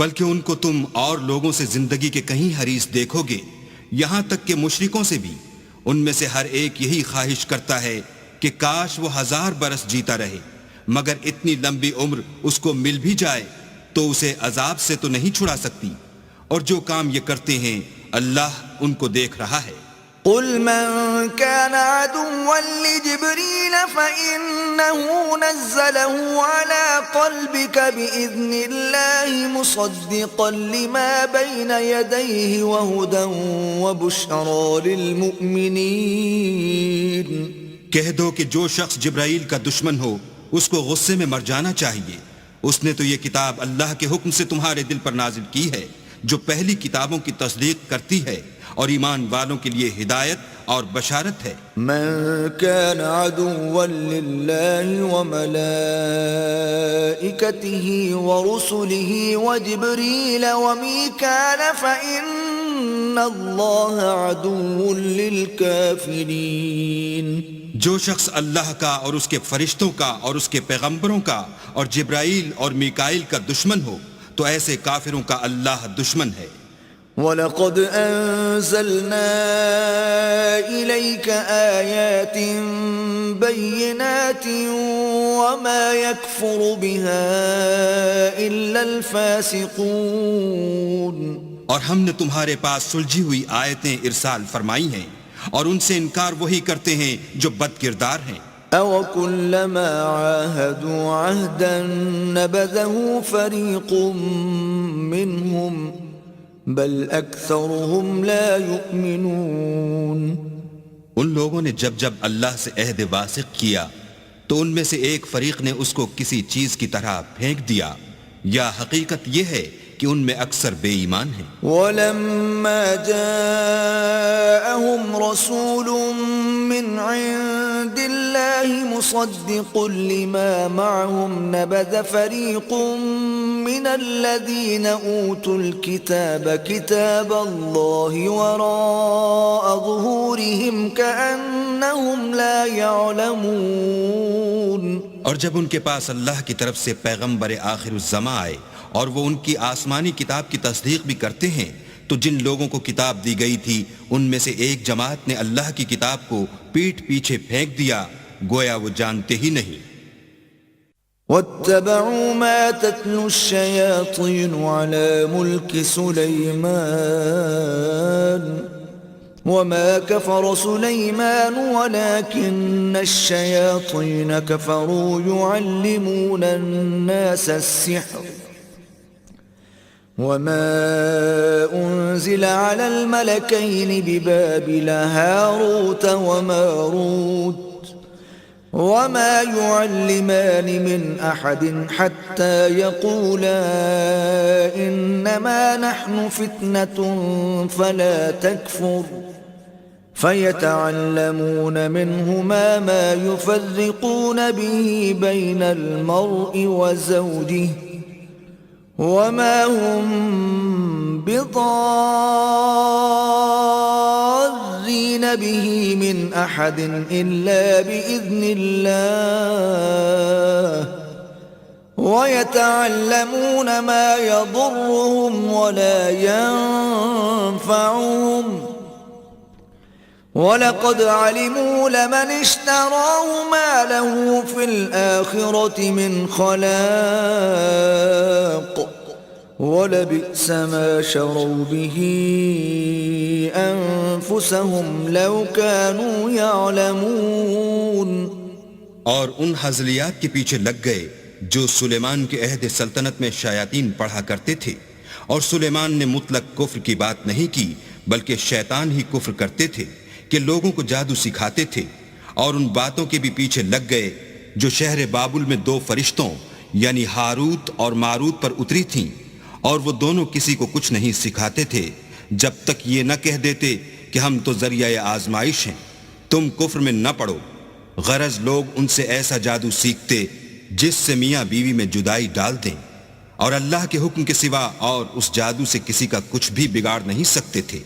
بلکہ ان کو تم اور لوگوں سے زندگی کے کہیں حریص دیکھو گے، یہاں تک کہ مشرکوں سے بھی. ان میں سے ہر ایک یہی خواہش کرتا ہے کہ کاش وہ 1000 برس جیتا رہے، مگر اتنی لمبی عمر اس کو مل بھی جائے تو اسے عذاب سے تو نہیں چھڑا سکتی. اور جو کام یہ کرتے ہیں اللہ ان کو دیکھ رہا ہے. قل من كان عدوا لجبريل فإنه نزله على قلبك بإذن الله مصدقا لما بين يديه وهدى وبشرى للمؤمنين. کہہ دو کہ جو شخص جبرائیل کا دشمن ہو اس کو غصے میں مر جانا چاہیے. اس نے تو یہ کتاب اللہ کے حکم سے تمہارے دل پر نازل کی ہے جو پہلی کتابوں کی تصدیق کرتی ہے اور ایمان والوں کے لیے ہدایت اور بشارت ہے. من كان عدوا لله وملائكته ورسله وجبريل وميكال فإن الله عدو للكافرين. جو شخص اللہ کا اور اس کے فرشتوں کا اور اس کے پیغمبروں کا اور جبرائیل اور میکائیل کا دشمن ہو تو ایسے کافروں کا اللہ دشمن ہے. وَلَقَدْ أَنزَلْنَا إِلَيْكَ آيَاتٍ بَيِّنَاتٍ وَمَا يَكْفُرُ بِهَا إِلَّا الْفَاسِقُونَ. اور ہم نے تمہارے پاس سلجھی ہوئی آیتیں ارسال فرمائی ہیں اور ان سے انکار وہی کرتے ہیں جو بد کردار ہیں. أَوَكُلَّمَا عَاهَدُوا عَهْدًا نَبَذَهُ فَرِيقٌ مِّنْهُمْ بل اکثرهم لا یؤمنون. ان لوگوں نے جب جب اللہ سے عہد واثق کیا تو ان میں سے ایک فریق نے اس کو کسی چیز کی طرح پھینک دیا، یا حقیقت یہ ہے کہ ان میں اکثر بے ایمان ہیں. وَلَمَّا جَاءَهُمْ رَسُولٌ مِّنْ عِندِ عند الله مصدق لما معهم نبذ فريق من الذين أوتوا الكتاب كتاب الله وراء ظهورهم كأنهم لا يعلمون. اور جب ان کے پاس اللہ کی طرف سے پیغمبر آخر الزماں آئے اور وہ ان کی آسمانی کتاب کی تصدیق بھی کرتے ہیں تو جن لوگوں کو کتاب دی گئی تھی ان میں سے ایک جماعت نے اللہ کی کتاب کو پیٹھ پیچھے پھینک دیا گویا وہ جانتے ہی نہیں. واتبعوا ما تتلو الشياطين على ملك سليمان وما كفر سليمان ولكن الشياطين كفروا يعلمون الناس السحر وما أنزل على الملكين ببابل هاروت وماروت وما يعلمان من أحد حتى يقولا إنما نحن فتنة فلا تكفر فيتعلمون منهما ما يفرقون به بين المرء وزوجه وما هم بضارين به من أحد إلا بإذن الله ويتعلمون ما يضرهم ولا ينفعهم وَلَقَدْ عَلِمُوا لَمَنِ اشْتَرَاهُ مَا لَهُ فِي الْآخِرَةِ مِنْ خَلَاقٍ وَلَبِئْسَ مَا شَرَوْا بِهِ أَنفُسَهُمْ لَوْ كَانُوا يَعْلَمُونَ. اور ان ہزلیات کے پیچھے لگ گئے جو سلیمان کے عہد سلطنت میں شیاطین پڑھا کرتے تھے، اور سلیمان نے مطلق کفر کی بات نہیں کی بلکہ شیطان ہی کفر کرتے تھے کہ لوگوں کو جادو سکھاتے تھے. اور ان باتوں کے بھی پیچھے لگ گئے جو شہر بابل میں دو فرشتوں یعنی ہاروت اور ماروت پر اتری تھیں، اور وہ دونوں کسی کو کچھ نہیں سکھاتے تھے جب تک یہ نہ کہہ دیتے کہ ہم تو ذریعہ آزمائش ہیں، تم کفر میں نہ پڑو. غرض لوگ ان سے ایسا جادو سیکھتے جس سے میاں بیوی میں جدائی ڈال دیں، اور اللہ کے حکم کے سوا اور اس جادو سے کسی کا کچھ بھی بگاڑ نہیں سکتے تھے.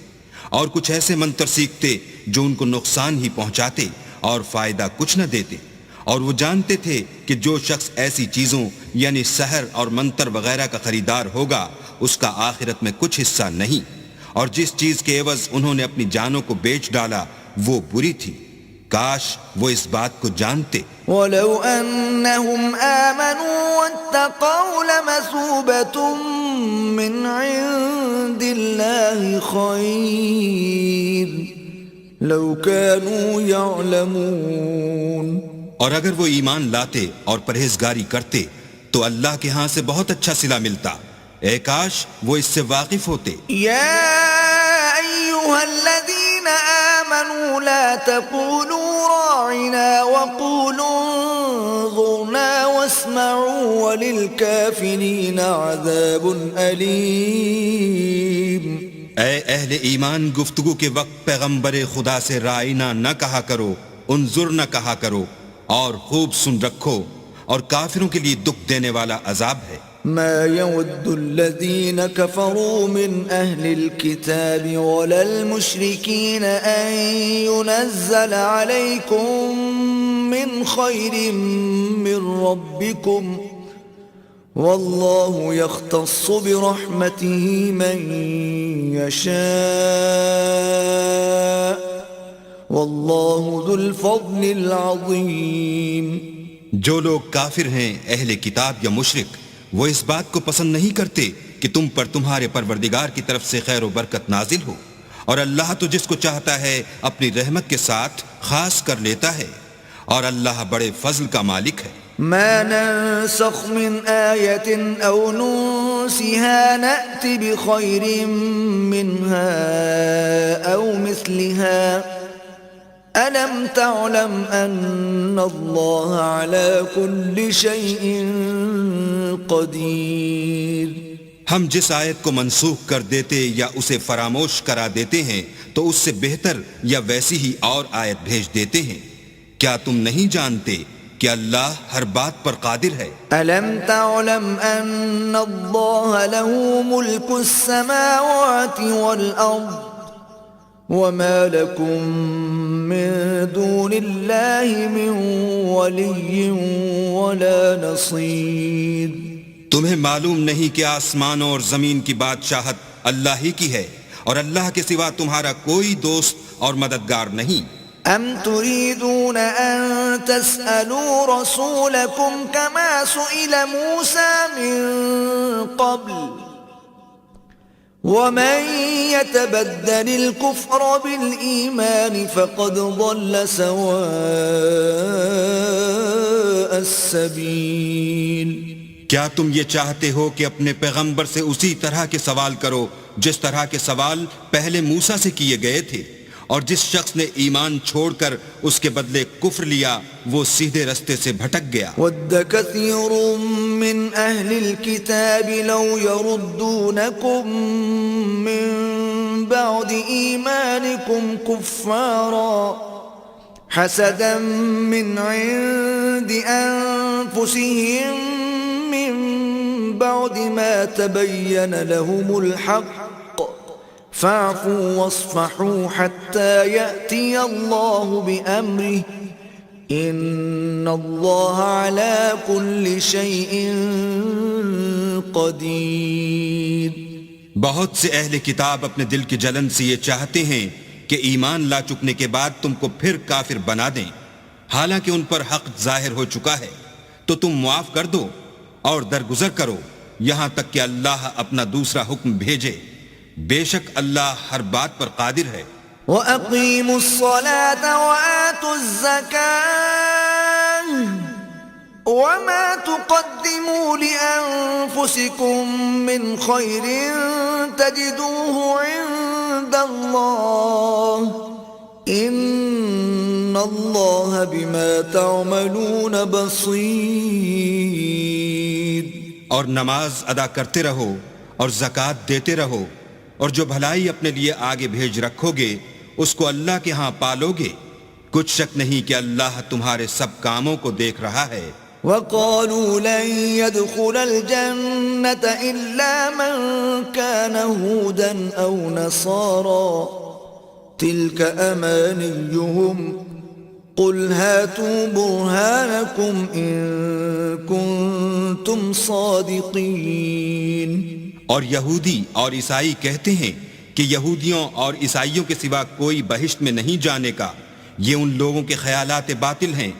اور کچھ ایسے منتر سیکھتے جو ان کو نقصان ہی پہنچاتے اور فائدہ کچھ نہ دیتے. اور وہ جانتے تھے کہ جو شخص ایسی چیزوں یعنی سحر اور منتر وغیرہ کا خریدار ہوگا اس کا آخرت میں کچھ حصہ نہیں، اور جس چیز کے عوض انہوں نے اپنی جانوں کو بیچ ڈالا وہ بری تھی. کاش وہ اس بات کو جانتے. وَلَوْ أَنَّهُمْ آمَنُوا وَاتَّقَوْا لَمَثُوبَةٌ مِّنْ عِندِ اللَّهِ خَيْرٌ لَوْ كَانُوا يَعْلَمُونَ. اور اگر وہ ایمان لاتے اور پرہیزگاری کرتے تو اللہ کے ہاں سے بہت اچھا صلہ ملتا. اے کاش وہ اس سے واقف ہوتے. یا ایھا الذین آمنوا لا تقولوا راعنا وقولوا انظرنا واسمعوا وللکافرین عذاب علیم. اے اہل ایمان، گفتگو کے وقت پیغمبر خدا سے رائنا نہ کہا کرو، انظر نہ کہا کرو، اور خوب سن رکھو، اور کافروں کے لیے دکھ دینے والا عذاب ہے. ما يود الذين كفروا من أهل الكتاب ولا المشركين أن ينزل عليكم من خير من ربكم والله يختص برحمته من يشاء والله ذو الفضل العظيم. جو لوگ کافر ہیں اہل کتاب یا مشرک وہ اس بات کو پسند نہیں کرتے کہ تم پر تمہارے پروردگار کی طرف سے خیر و برکت نازل ہو، اور اللہ تو جس کو چاہتا ہے اپنی رحمت کے ساتھ خاص کر لیتا ہے، اور اللہ بڑے فضل کا مالک ہے. ما ننسخ من آية أو ننسها نأت بخير منها أو مثلها ألم تعلم أن الله على كل شيء قدیر. ہم جس آیت کو منسوخ کر دیتے یا اسے فراموش کرا دیتے ہیں تو اس سے بہتر یا ویسی ہی اور آیت بھیج دیتے ہیں. کیا تم نہیں جانتے کہ اللہ ہر بات پر قادر ہے؟ ألم تعلم أن الله له ملك السماوات والأرض وما لكم من دون الله من ولي ولا نصير؟ تمہیں معلوم نہیں کہ آسمانوں اور زمین کی بادشاہت اللہ ہی کی ہے اور اللہ کے سوا تمہارا کوئی دوست اور مددگار نہیں؟ أم تريدون أن تسألوا رسولكم كما سئل موسى من قبل ومن يتبدل الكفر بالإيمان فقد ضل سواء السبيل؟ کیا تم یہ چاہتے ہو کہ اپنے پیغمبر سے اسی طرح کے سوال کرو جس طرح کے سوال پہلے موسیٰ سے کیے گئے تھے، اور جس شخص نے ایمان چھوڑ کر اس کے بدلے کفر لیا وہ سیدھے رستے سے بھٹک گیا۔ وَدَّ كَثِيرٌ مِّنْ أَهْلِ الْكِتَابِ لَوْ يَرُدُّونَكُمْ مِّن بَعْدِ إِيمَانِكُمْ كُفَّارًا حَسَدًا مِّنْ عِندِ أَنفُسِهِم مِّن بَعْدِ مَا تَبَيَّنَ لَهُمُ الْحَقُّ فاعفوا واصفحوا حتى يأتي الله بأمره إن الله على كل شيء قدير۔ بہت سے اہل کتاب اپنے دل کی جلن سے یہ چاہتے ہیں کہ ایمان لا چکنے کے بعد تم کو پھر کافر بنا دیں، حالانکہ ان پر حق ظاہر ہو چکا ہے، تو تم معاف کر دو اور درگزر کرو یہاں تک کہ اللہ اپنا دوسرا حکم بھیجے، بے شک اللہ ہر بات پر قادر ہے۔ وَأَقِيمُوا الصَّلَاةَ وَآتُوا الزَّكَاةَ وَمَا تُقَدِّمُوا لِأَنفُسِكُم مِّنْ خَيْرٍ تَجِدُوهُ عِندَ اللَّهِ إِنَّ اللَّهَ بِمَا تَعْمَلُونَ بَصِيرٌ۔ اور نماز ادا کرتے رہو اور زکوٰۃ دیتے رہو، اور جو بھلائی اپنے لیے آگے بھیج رکھو گے اس کو اللہ کے ہاں پالو گے، کچھ شک نہیں کہ اللہ تمہارے سب کاموں کو دیکھ رہا ہے۔ وَقَالُوا لَن يَدْخُلَ الْجَنَّةَ إِلَّا مَن كَانَ هُودًا أَوْ نَصَارَىٰ تِلْكَ أَمَانِيُّهُمْ قُلْ هَاتُوا بُرْهَانَكُمْ إِن كُنتُمْ صَادِقِينَ۔ اور یہودی اور عیسائی کہتے ہیں کہ یہودیوں اور عیسائیوں کے سوا کوئی بہشت میں نہیں جانے کا، یہ ان لوگوں کے خیالات باطل ہیں۔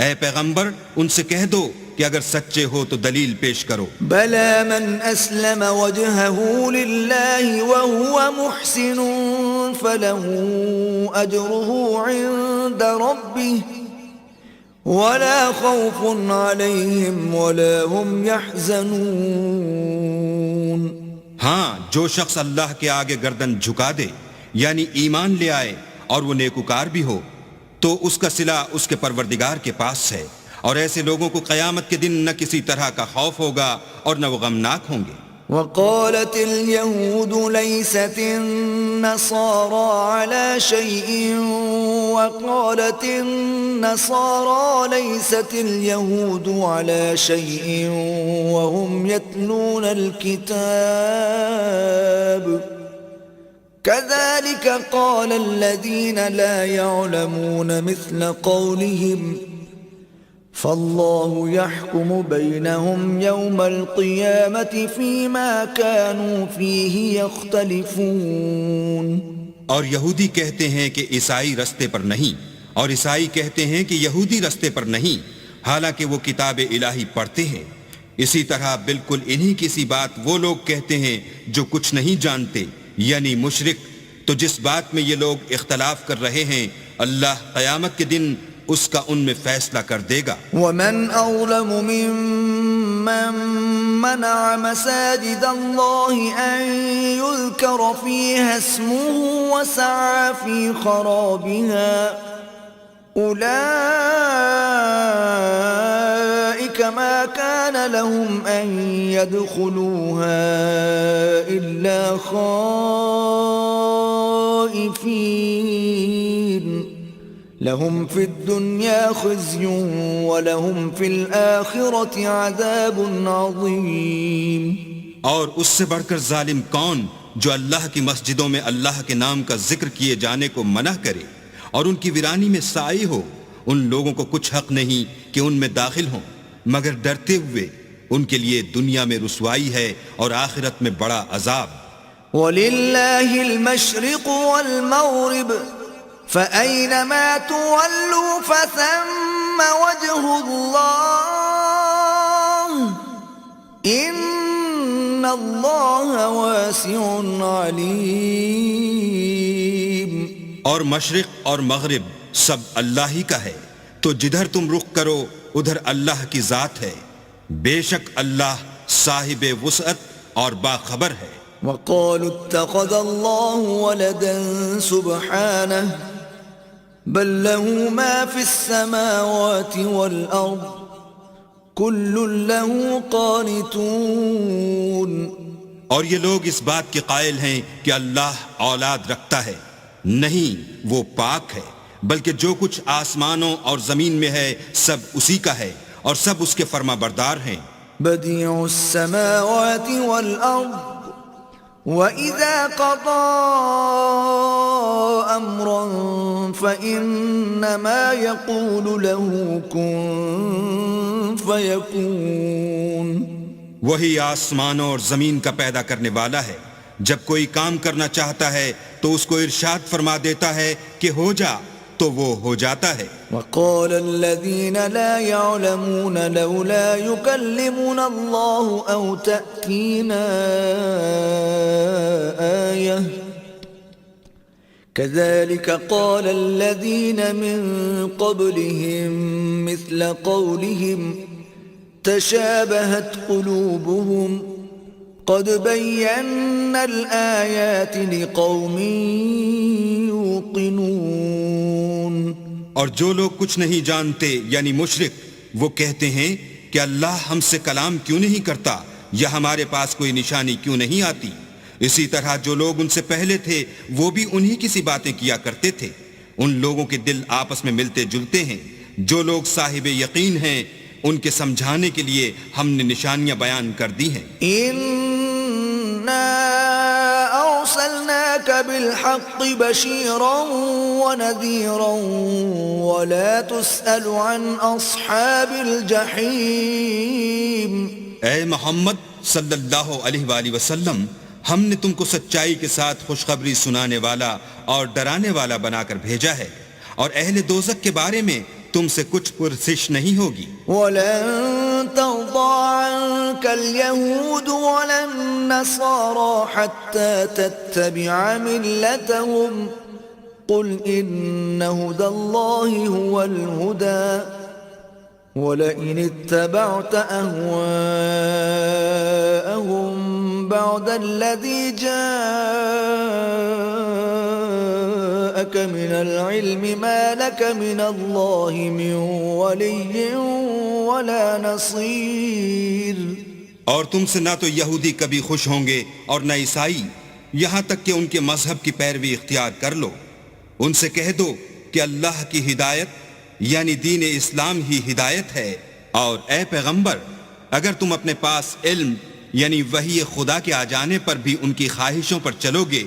اے پیغمبر ان سے کہہ دو کہ اگر سچے ہو تو دلیل پیش کرو۔ بَلَى مَنْ أَسْلَمَ وَجْهَهُ لِلَّهِ وَهُوَ مُحْسِنٌ فَلَهُ أَجْرُهُ عِندَ رَبِّهِ وَلَا خَوْفٌ عَلَيْهِمْ وَلَا هُمْ يَحْزَنُونَ۔ ہاں، جو شخص اللہ کے آگے گردن جھکا دے یعنی ایمان لے آئے اور وہ نیکوکار بھی ہو تو اس کا صلہ اس کے پروردگار کے پاس ہے، اور ایسے لوگوں کو قیامت کے دن نہ کسی طرح کا خوف ہوگا اور نہ وہ غمناک ہوں گے۔ وقالت اليهود ليست النصارى على شيء وقالت النصارى ليست اليهود على شيء وهم يتلون الكتاب كذلك قال الذين لا يعلمون مثل قولهم فالله يحكم بينهم يوم القيامة فيما كانوا فيه يختلفون۔ اور یہودی کہتے ہیں کہ عیسائی رستے پر نہیں، اور عیسائی کہتے ہیں کہ یہودی رستے پر نہیں، حالانکہ وہ کتاب الہی پڑھتے ہیں۔ اسی طرح بالکل انہی کی سی بات وہ لوگ کہتے ہیں جو کچھ نہیں جانتے، یعنی مشرک۔ تو جس بات میں یہ لوگ اختلاف کر رہے ہیں اللہ قیامت کے دن اس کا ان میں فیصلہ کر دے گا۔ وَمَنْ أَظْلَمُ مِمَّن مَّنَعَ مَسَاجِدَ اللَّهِ أَن يُذْكَرَ فِيهَا اسْمُهُ وَسَعَىٰ فِي خَرَابِهَا أُولَٰئِكَ مَا كَانَ لَهُمْ أَن يَدْخُلُوهَا إِلَّا خَائِفِينَ لهم في الدنيا خزي ولهم في الآخرة عذاب عظيم. اور اس سے بڑھ کر ظالم کون جو اللہ کی مسجدوں میں اللہ کے نام کا ذکر کیے جانے کو منع کرے اور ان کی ویرانی میں سائی ہو. ان لوگوں کو کچھ حق نہیں کہ ان میں داخل ہوں مگر ڈرتے ہوئے. ان کے لیے دنیا میں رسوائی ہے اور آخرت میں بڑا عذاب. وَلِلَّهِ الْمَشْرِقُ وَالْمَغْرِبُ فَأَيْنَمَا تُوَلُّوا فَثَمَّ وَجْهُ اللَّهِ إِنَّ اللَّهَ وَاسِعٌ عَلِيمٌ. اور مشرق اور مغرب سب اللہ ہی کا ہے تو جدھر تم رخ کرو ادھر اللہ کی ذات ہے. بے شک اللہ صاحب وسعت اور باخبر ہے. وقالوا اتخذ الله ولدا سبحانه بل له ما في السماوات والأرض كل له قانتون. اور یہ لوگ اس بات کے قائل ہیں کہ اللہ اولاد رکھتا ہے. نہیں، وہ پاک ہے، بلکہ جو کچھ آسمانوں اور زمین میں ہے سب اسی کا ہے اور سب اس کے فرما بردار ہیں. بديع السماوات والأرض وَإِذَا قَضَى أَمْرًا فَإِنَّمَا يَقُولُ لَهُ كُن فَيَكُونُ. وہی آسمانوں اور زمین کا پیدا کرنے والا ہے. جب کوئی کام کرنا چاہتا ہے تو اس کو ارشاد فرما دیتا ہے کہ ہو جا، تو وہ ہو جاتا ہے. وَقَالَ الَّذِينَ لَا يَعْلَمُونَ لَوْلَا يُكَلِّمُنَا اللَّهُ أَوْ تَأْتِينَا آيَةٌ كَذَلِكَ قَالَ الَّذِينَ مِن قَبْلِهِم مِثْلَ قَوْلِهِمْ تَشَابَهَتْ قُلُوبُهُمْ قَدْ بَيَّنَّا الْآيَاتِ لِقَوْمٍ يُوقِنُونَ. اور جو لوگ کچھ نہیں جانتے یعنی مشرک، وہ کہتے ہیں کہ اللہ ہم سے کلام کیوں نہیں کرتا یا ہمارے پاس کوئی نشانی کیوں نہیں آتی. اسی طرح جو لوگ ان سے پہلے تھے وہ بھی انہی کی سی باتیں کیا کرتے تھے. ان لوگوں کے دل آپس میں ملتے جلتے ہیں. جو لوگ صاحب یقین ہیں ان کے سمجھانے کے لیے ہم نے نشانیاں بیان کر دی ہیں. أرسلناك بالحق بشيرا ونذيرا ولا تسأل عن أصحاب الجحيم. اے محمد صلی اللہ علیہ وآلہ وسلم، ہم نے تم کو سچائی کے ساتھ خوشخبری سنانے والا اور ڈرانے والا بنا کر بھیجا ہے، اور اہل دوزخ کے بارے میں تم سے کچھ پرسش نہیں ہوگی. وَلَن تَرْضَىٰ عَنكَ الْيَهُودُ وَلَا النَّصَارَىٰ حَتَّىٰ تَتَّبِعَ مِلَّتَهُمْ قُلْ إِنَّ هُدَى اللَّهِ هُوَ الْهُدَىٰ وَلَئِنِ اتَّبَعْتَ أَهْوَاءَهُمْ بَعْدَ الَّذِي جَاءَكَ مِنَ الْعِلْمِ مَا لَكَ مِنَ اللَّهِ مِنْ وَلِيٍّ وَلَا نَصِيرٍ. اور تم سے نہ تو یہودی کبھی خوش ہوں گے اور نہ عیسائی، یہاں تک کہ ان کے مذہب کی پیروی اختیار کر لو. ان سے کہہ دو کہ اللہ کی ہدایت یعنی دین اسلام ہی ہدایت ہے. اور اے پیغمبر، اگر تم اپنے پاس علم یعنی وحی خدا کے آ جانے پر بھی ان کی خواہشوں پر چلو گے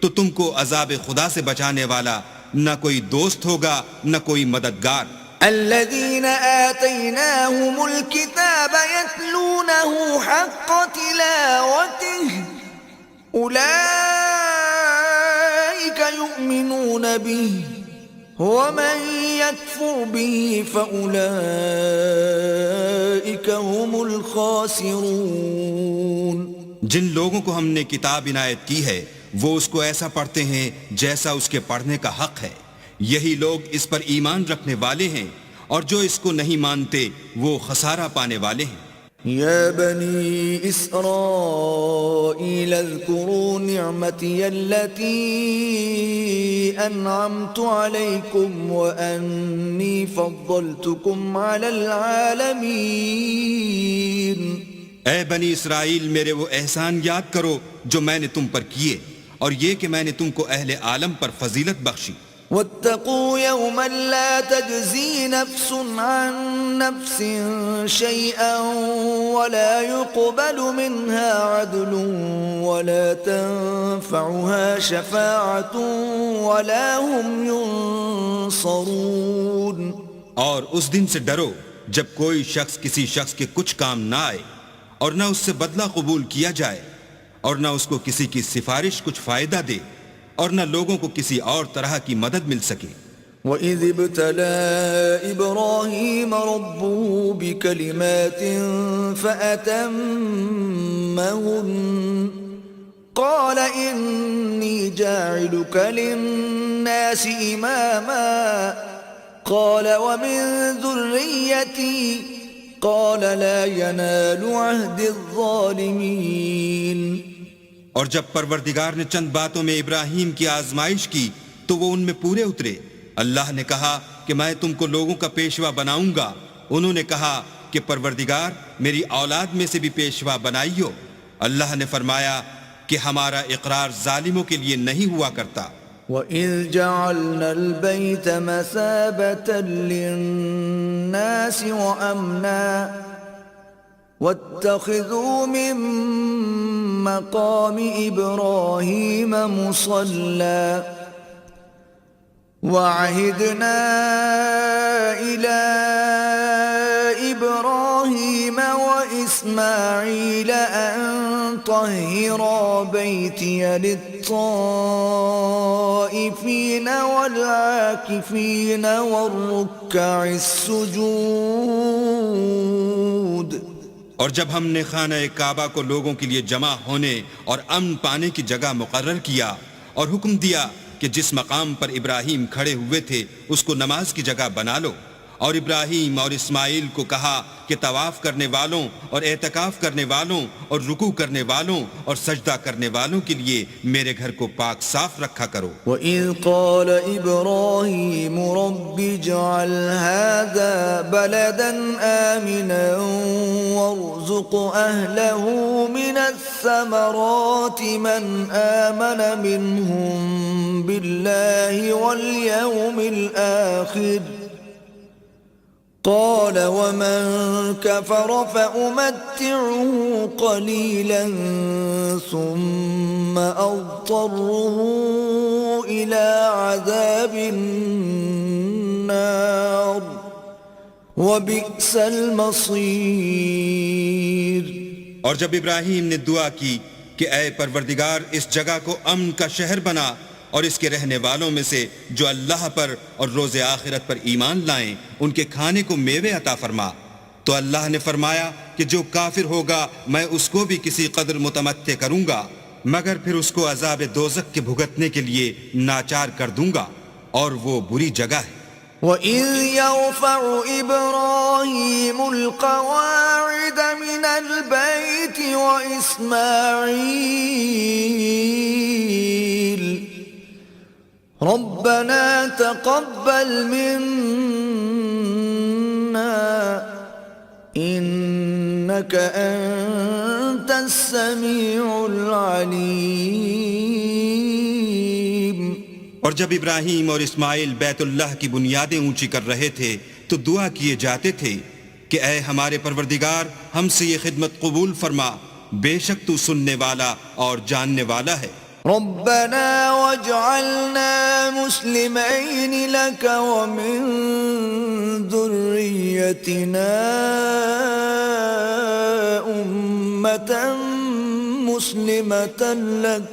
تو تم کو عذاب خدا سے بچانے والا نہ کوئی دوست ہوگا نہ کوئی مددگار. الذين آتيناهم الكتاب يتلونه حق تلاوته أولئك يؤمنون به ومن يكفر به فأولئك هم الخاسرون. جن لوگوں کو ہم نے کتاب عنایت کی ہے وہ اس کو ایسا پڑھتے ہیں جیسا اس کے پڑھنے کا حق ہے. یہی لوگ اس پر ایمان رکھنے والے ہیں، اور جو اس کو نہیں مانتے وہ خسارہ پانے والے ہیں. يا بني إسرائيل اذكروا نعمتي التي أنعمت عليكم وأني فضلتكم على العالمين. اے بنی اسرائیل، میرے وہ احسان یاد کرو جو میں نے تم پر کیے، اور یہ کہ میں نے تم کو اہل عالم پر فضیلت بخشی. واتقوا يوما لا تجزي نفس عن نفس شيئا ولا يقبل منها عدل ولا تنفعها شفاعة ولا هم ينصرون. اور اس دن سے ڈرو جب کوئی شخص کسی شخص کے کچھ کام نہ آئے اور نہ اس سے بدلہ قبول کیا جائے اور نہ اس کو کسی کی سفارش کچھ فائدہ دے اور نہ لوگوں کو کسی اور طرح کی مدد مل سکے. وَإِذِ ابْتَلَى إِبْرَاهِيمَ رَبُّهُ بِكَلِمَاتٍ فَأَتَمَّهُنَّ قَالَ إِنِّي جَاعِلُكَ لِلنَّاسِ إِمَامًا قَالَ وَمِن ذُرِّيَّتِي قَالَ لَا يَنَالُ عَهْدِ الظَّالِمِينَ. اور جب پروردگار نے چند باتوں میں ابراہیم کی آزمائش کی تو وہ ان میں پورے اترے. اللہ نے کہا کہ میں تم کو لوگوں کا پیشوا بناؤں گا. انہوں نے کہا کہ پروردگار میری اولاد میں سے بھی پیشوا بنائیو. اللہ نے فرمایا کہ ہمارا اقرار ظالموں کے لیے نہیں ہوا کرتا. وَإِذْ جَعَلْنَا الْبَيْتَ مَثَابَةً لِلنَّاسِ وَأَمْنًا وَاتَّخِذُوا مِن مَّقَامِ إِبْرَاهِيمَ مُصَلًّى وَعَهِدْنَا إِلَى إِبْرَاهِيمَ وَإِسْمَاعِيلَ أَن طَهِّرَا بَيْتِيَ لِلطَّائِفِينَ وَالْعَاكِفِينَ وَالرُّكَّعِ السُّجُودِ. اور جب ہم نے خانہ کعبہ کو لوگوں کے لیے جمع ہونے اور امن پانے کی جگہ مقرر کیا اور حکم دیا کہ جس مقام پر ابراہیم کھڑے ہوئے تھے اس کو نماز کی جگہ بنا لو، اور ابراہیم اور اسماعیل کو کہا کہ طواف کرنے والوں اور اعتکاف کرنے والوں اور رکوع کرنے والوں اور سجدہ کرنے والوں کے لیے میرے گھر کو پاک صاف رکھا کرو. وَإِذْ قَالَ إِبْرَاهِيمُ رَبِّ اجْعَلْ هَذَا بَلَدًا آمِنًا وَارْزُقْ أَهْلَهُ مِنَ الثَّمَرَاتِ مَنْ آمَنَ مِنْهُمْ بِاللَّهِ وَالْيَوْمِ الْآخِرِ قال ومن كفر فأمتعه قليلا ثم أضطره إلى عذاب النار وبئس المصير. اور جب ابراہیم نے دعا کی کہ اے پروردگار اس جگہ کو امن کا شہر بنا اور اس کے رہنے والوں میں سے جو اللہ پر اور روز آخرت پر ایمان لائیں ان کے کھانے کو میوے عطا فرما، تو اللہ نے فرمایا کہ جو کافر ہوگا میں اس کو بھی کسی قدر متمتع کروں گا مگر پھر اس کو عذاب دوزخ کے بھگتنے کے لیے ناچار کر دوں گا اور وہ بری جگہ ہے. وَإِذْ يَرْفَعُ إِبْرَاهِيمُ الْقَوَاعِدَ مِنَ الْبَيْتِ وَإِسْمَاعِيلُ رَبَّنَا تَقَبَّلْ مِنَّا إِنَّكَ أَنْتَ السَّمِيعُ الْعَلِيمُ. اور جب ابراہیم اور اسماعیل بیت اللہ کی بنیادیں اونچی کر رہے تھے تو دعا کیے جاتے تھے کہ اے ہمارے پروردگار ہم سے یہ خدمت قبول فرما، بے شک تو سننے والا اور جاننے والا ہے. ربنا واجعلنا مسلمين لك ومن ذريتنا أمة مسلمة لك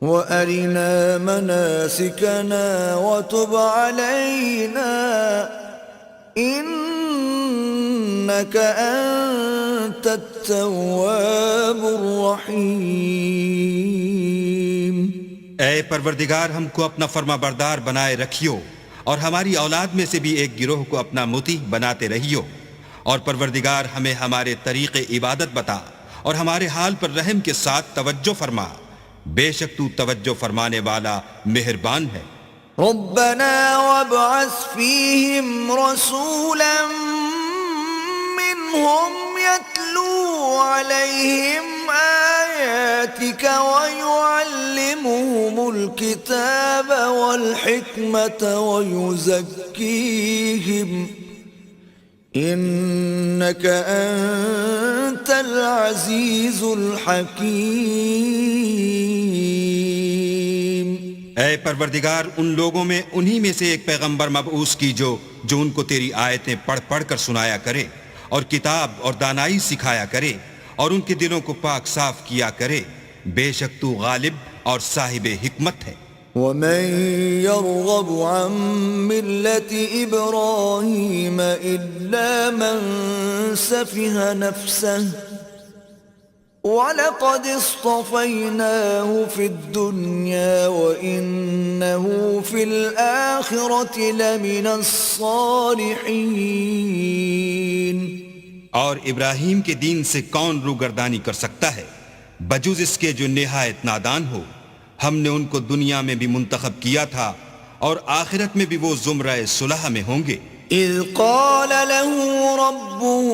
وأرنا مناسكنا وتب علينا إنك أنت التواب الرحيم. اے پروردگار ہم کو اپنا فرما بردار بنائے رکھیو اور ہماری اولاد میں سے بھی ایک گروہ کو اپنا مطیع بناتے رہیو، اور پروردگار ہمیں ہمارے طریق عبادت بتا اور ہمارے حال پر رحم کے ساتھ توجہ فرما، بے شک تو توجہ فرمانے والا مہربان ہے. ربنا وابعث فيهم رسولا منهم يتلو عليهم آياتك آياتك ويعلمهم الكتاب والحكمة ويزكيهم إنك أنت العزيز الحكيم۔ اے پروردگار، ان لوگوں میں انہی میں سے ایک پیغمبر مبعوث کی جو ان کو تیری آیتیں پڑھ پڑھ کر سنایا کرے اور کتاب اور دانائی سکھایا کرے اور ان کے دلوں کو پاک صاف کیا کرے، بے شک تو غالب اور صاحب حکمت ہے۔ ومن يرغب عن ملة إبراهيم إلا من سفه نفسه وَلَقَدِ اصْطَفَيْنَاهُ فِي الدُّنْيَا وَإِنَّهُ فِي الْآخِرَةِ لَمِنَ الصَّالِحِينَ۔ اور ابراہیم کے دین سے کون روگردانی کر سکتا ہے بجز اس کے جو نہایت نادان ہو؟ ہم نے ان کو دنیا میں بھی منتخب کیا تھا اور آخرت میں بھی وہ زمرہ صلح میں ہوں گے۔ اذ قال له ربه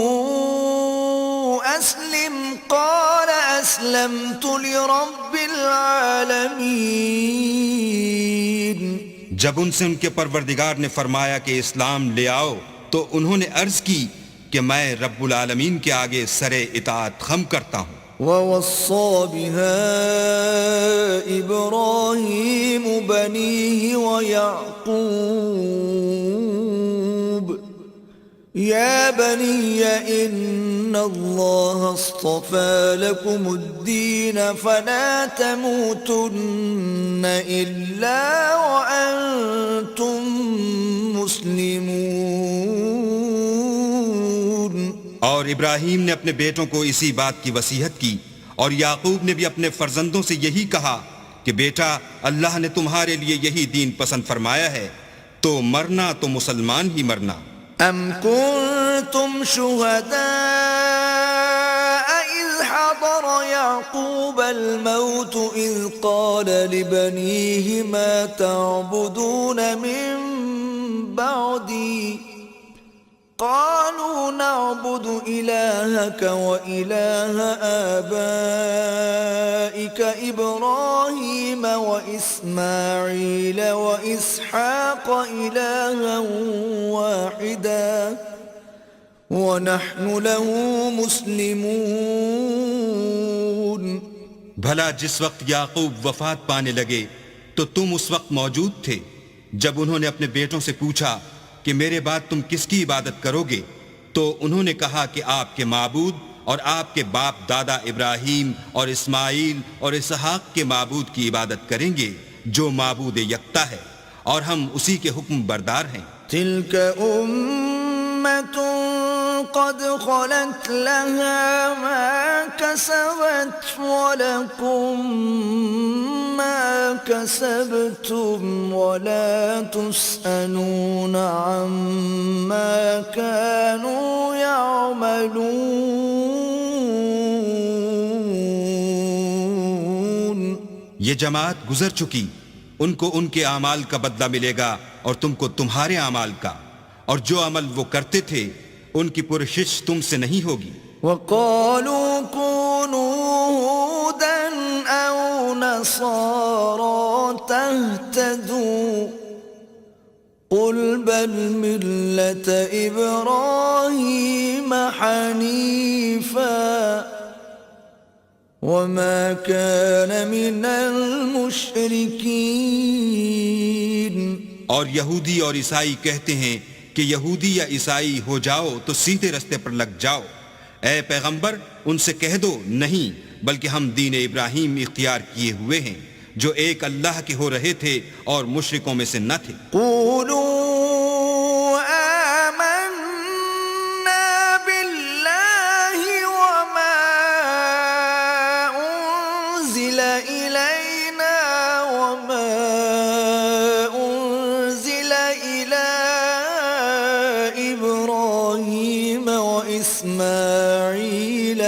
اسلم قال اسلمت لرب العالمین۔ جب ان سے ان کے پروردگار نے فرمایا کہ اسلام لے آؤ تو انہوں نے عرض کی کہ میں رب العالمین کے آگے سر اطاعت خم کرتا ہوں۔ وَوَصَّى بِهَا إِبْرَاهِيمُ بَنِيهِ وَيَعْقُوبُ يَا بَنِيَّ إِنَّ اللَّهَ اصْطَفَى لَكُمُ الدِّينَ فَلَا تَمُوتُنَّ إِلَّا وَأَنْتُمْ مُسْلِمُونَ۔ اور ابراہیم نے اپنے بیٹوں کو اسی بات کی وصیت کی، اور یعقوب نے بھی اپنے فرزندوں سے یہی کہا کہ بیٹا، اللہ نے تمہارے لیے یہی دین پسند فرمایا ہے، تو مرنا تو مسلمان ہی مرنا۔ ام کنتم شہداء اذ حضر یعقوب الموت اذ قال لبنیہ ما تعبدون من بعدی قالوا نعبد إلهك وإله آبائك إبراهيم وإسماعيل وإسحاق إلها واحدا ونحن له مسلمون۔ بھلا جس وقت یعقوب وفات پانے لگے تو تم اس وقت موجود تھے جب انہوں نے اپنے بیٹوں سے پوچھا کہ میرے بعد تم کس کی عبادت کرو گے؟ تو انہوں نے کہا کہ آپ کے معبود اور آپ کے باپ دادا ابراہیم اور اسماعیل اور اسحاق کے معبود کی عبادت کریں گے جو معبود یکتا ہے، اور ہم اسی کے حکم بردار ہیں۔ تلك أمة قد خلت لها ما كسبت ولكم ما كسبتم ولا تسألون عما كانوا يعملون۔ یہ جماعت گزر چکی، ان کو ان کے اعمال کا بدلہ ملے گا اور تم کو تمہارے اعمال کا، اور جو عمل وہ کرتے تھے ان کی پرشش تم سے نہیں ہوگی۔ وَقَالُوا كُونُوا هُودًا أَوْ نَصَارَىٰ تَهْتَدُوا قُلْ بَلْ مِلَّةَ إِبْرَاهِيمَ حَنِيفًا وَمَا كَانَ مِنَ الْمُشْرِكِينَ۔ اور یہودی اور عیسائی کہتے ہیں کہ یہودی یا عیسائی ہو جاؤ تو سیدھے رستے پر لگ جاؤ۔ اے پیغمبر، ان سے کہہ دو نہیں، بلکہ ہم دین ابراہیم اختیار کیے ہوئے ہیں جو ایک اللہ کے ہو رہے تھے اور مشرکوں میں سے نہ تھے۔ قولوا آمنا باللہ وما انزل الینا وما انزل الی ابراہیم واسماعیل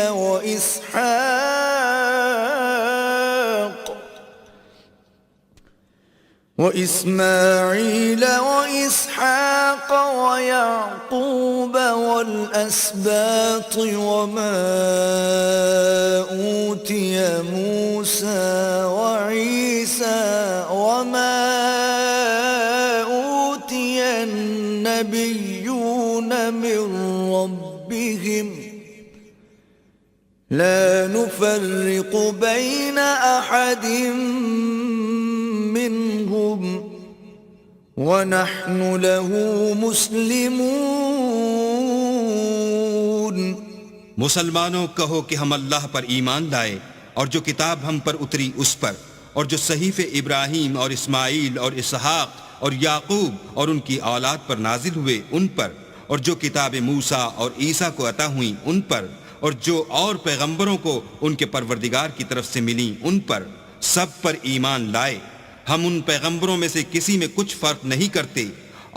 وإسماعيل وإسحاق ويعقوب والأسباط وما أوتي موسى وعيسى وما أوتي النبيون من ربهم لا نفرق بين أحد منهم ونحن له مسلمون۔ مسلمانوں کہو کہ ہم اللہ پر ایمان لائے اور جو کتاب ہم پر اتری اس پر، اور جو صحیفے ابراہیم اور اسماعیل اور اسحاق اور یعقوب اور ان کی اولاد پر نازل ہوئے ان پر، اور جو کتاب موسیٰ اور عیسیٰ کو عطا ہوئیں ان پر، اور جو اور پیغمبروں کو ان کے پروردگار کی طرف سے ملیں ان پر، سب پر ایمان لائے۔ ہم ان پیغمبروں میں سے کسی میں کچھ فرق نہیں کرتے،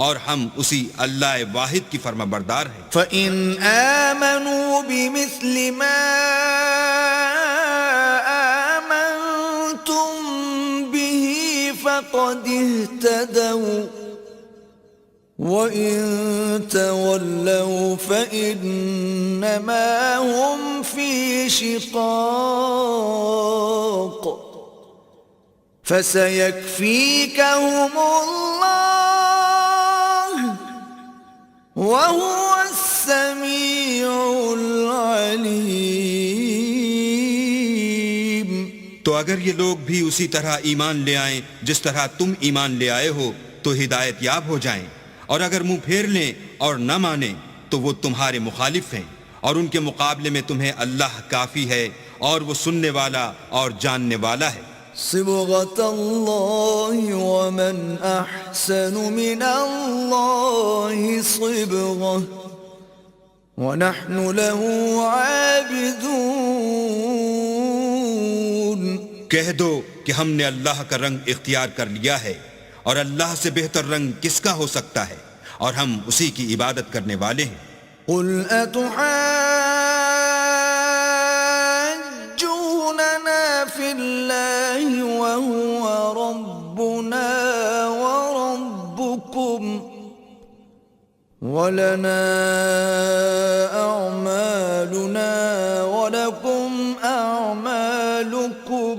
اور ہم اسی اللہ واحد کی فرما بردار ہیں۔ فَإِنْ آمَنُوا بِمِثْلِ مَا آمَنْتُمْ بِهِ فَقَدِ اهْتَدَوْا وَإِن تَوَلَّوْا فَإِنَّمَا هُمْ فِي شِقَاقٍ فَسَيَكْفِيكَهُمُ اللَّهُ وَهُوَ السَّمِيعُ الْعَلِيمُ۔ تو اگر یہ لوگ بھی اسی طرح ایمان لے آئیں جس طرح تم ایمان لے آئے ہو تو ہدایت یاب ہو جائیں، اور اگر منہ پھیر لیں اور نہ مانیں تو وہ تمہارے مخالف ہیں، اور ان کے مقابلے میں تمہیں اللہ کافی ہے، اور وہ سننے والا اور جاننے والا ہے۔ صبغة الله ومن أحسن من الله صبغة ونحن له عابدون۔ کہہ دو کہ ہم نے اللہ کا رنگ اختیار کر لیا ہے، اور اللہ سے بہتر رنگ کس کا ہو سکتا ہے، اور ہم اسی کی عبادت کرنے والے ہیں۔ قل أتحاجوننا في الله وهو ربنا وربكم ولنا أعمالنا ولكم أعمالكم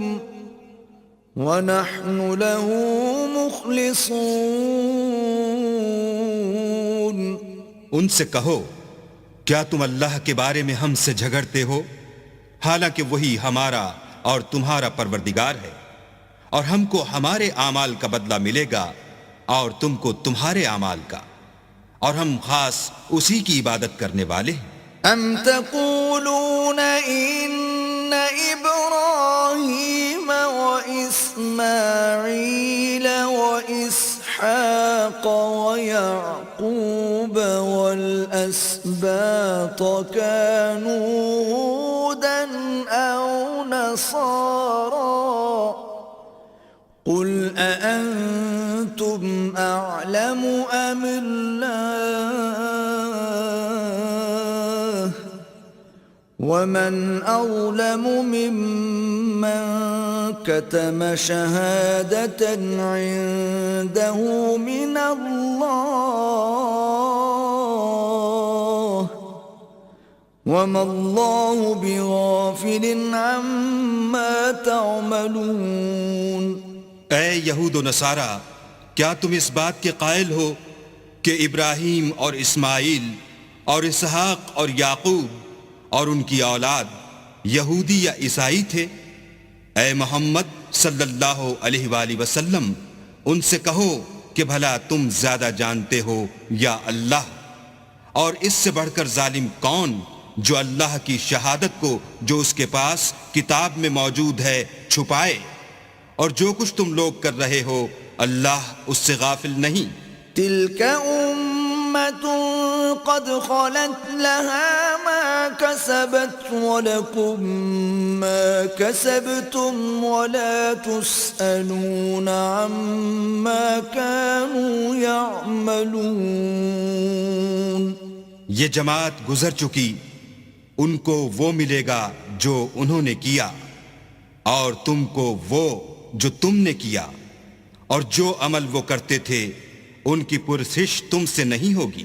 ونحن له مخلصون۔ ان سے کہو کیا تم اللہ کے بارے میں ہم سے جھگڑتے ہو، حالانکہ وہی ہمارا اور تمہارا پروردگار ہے، اور ہم کو ہمارے اعمال کا بدلہ ملے گا اور تم کو تمہارے اعمال کا، اور ہم خاص اسی کی عبادت کرنے والے ہیں۔ ام تقولون ان ابراہیم واسماعیل واسحاق ویعقوب والاسباط كانوا هودا او نصارا قل أأنتم أعلم أم الله ومن أظلم ممن كتم شهادة عنده من الله وما الله بغافل عما تعملون۔ اے یہود و نصارہ، کیا تم اس بات کے قائل ہو کہ ابراہیم اور اسماعیل اور اسحاق اور یعقوب اور ان کی اولاد یہودی یا عیسائی تھے؟ اے محمد صلی اللہ علیہ وآلہ وسلم، ان سے کہو کہ بھلا تم زیادہ جانتے ہو یا اللہ؟ اور اس سے بڑھ کر ظالم کون جو اللہ کی شہادت کو جو اس کے پاس کتاب میں موجود ہے چھپائے؟ اور جو کچھ تم لوگ کر رہے ہو اللہ اس سے غافل نہیں۔ تلك أمة قد خلت لها ما كسبت ولكم ما كسبتم ولا تسألون عما كانوا يعملون۔ یہ جماعت گزر چکی، ان کو وہ ملے گا جو انہوں نے کیا، اور تم کو وہ جو تم نے کیا، اور جو عمل وہ کرتے تھے ان کی پرسش تم سے نہیں ہوگی.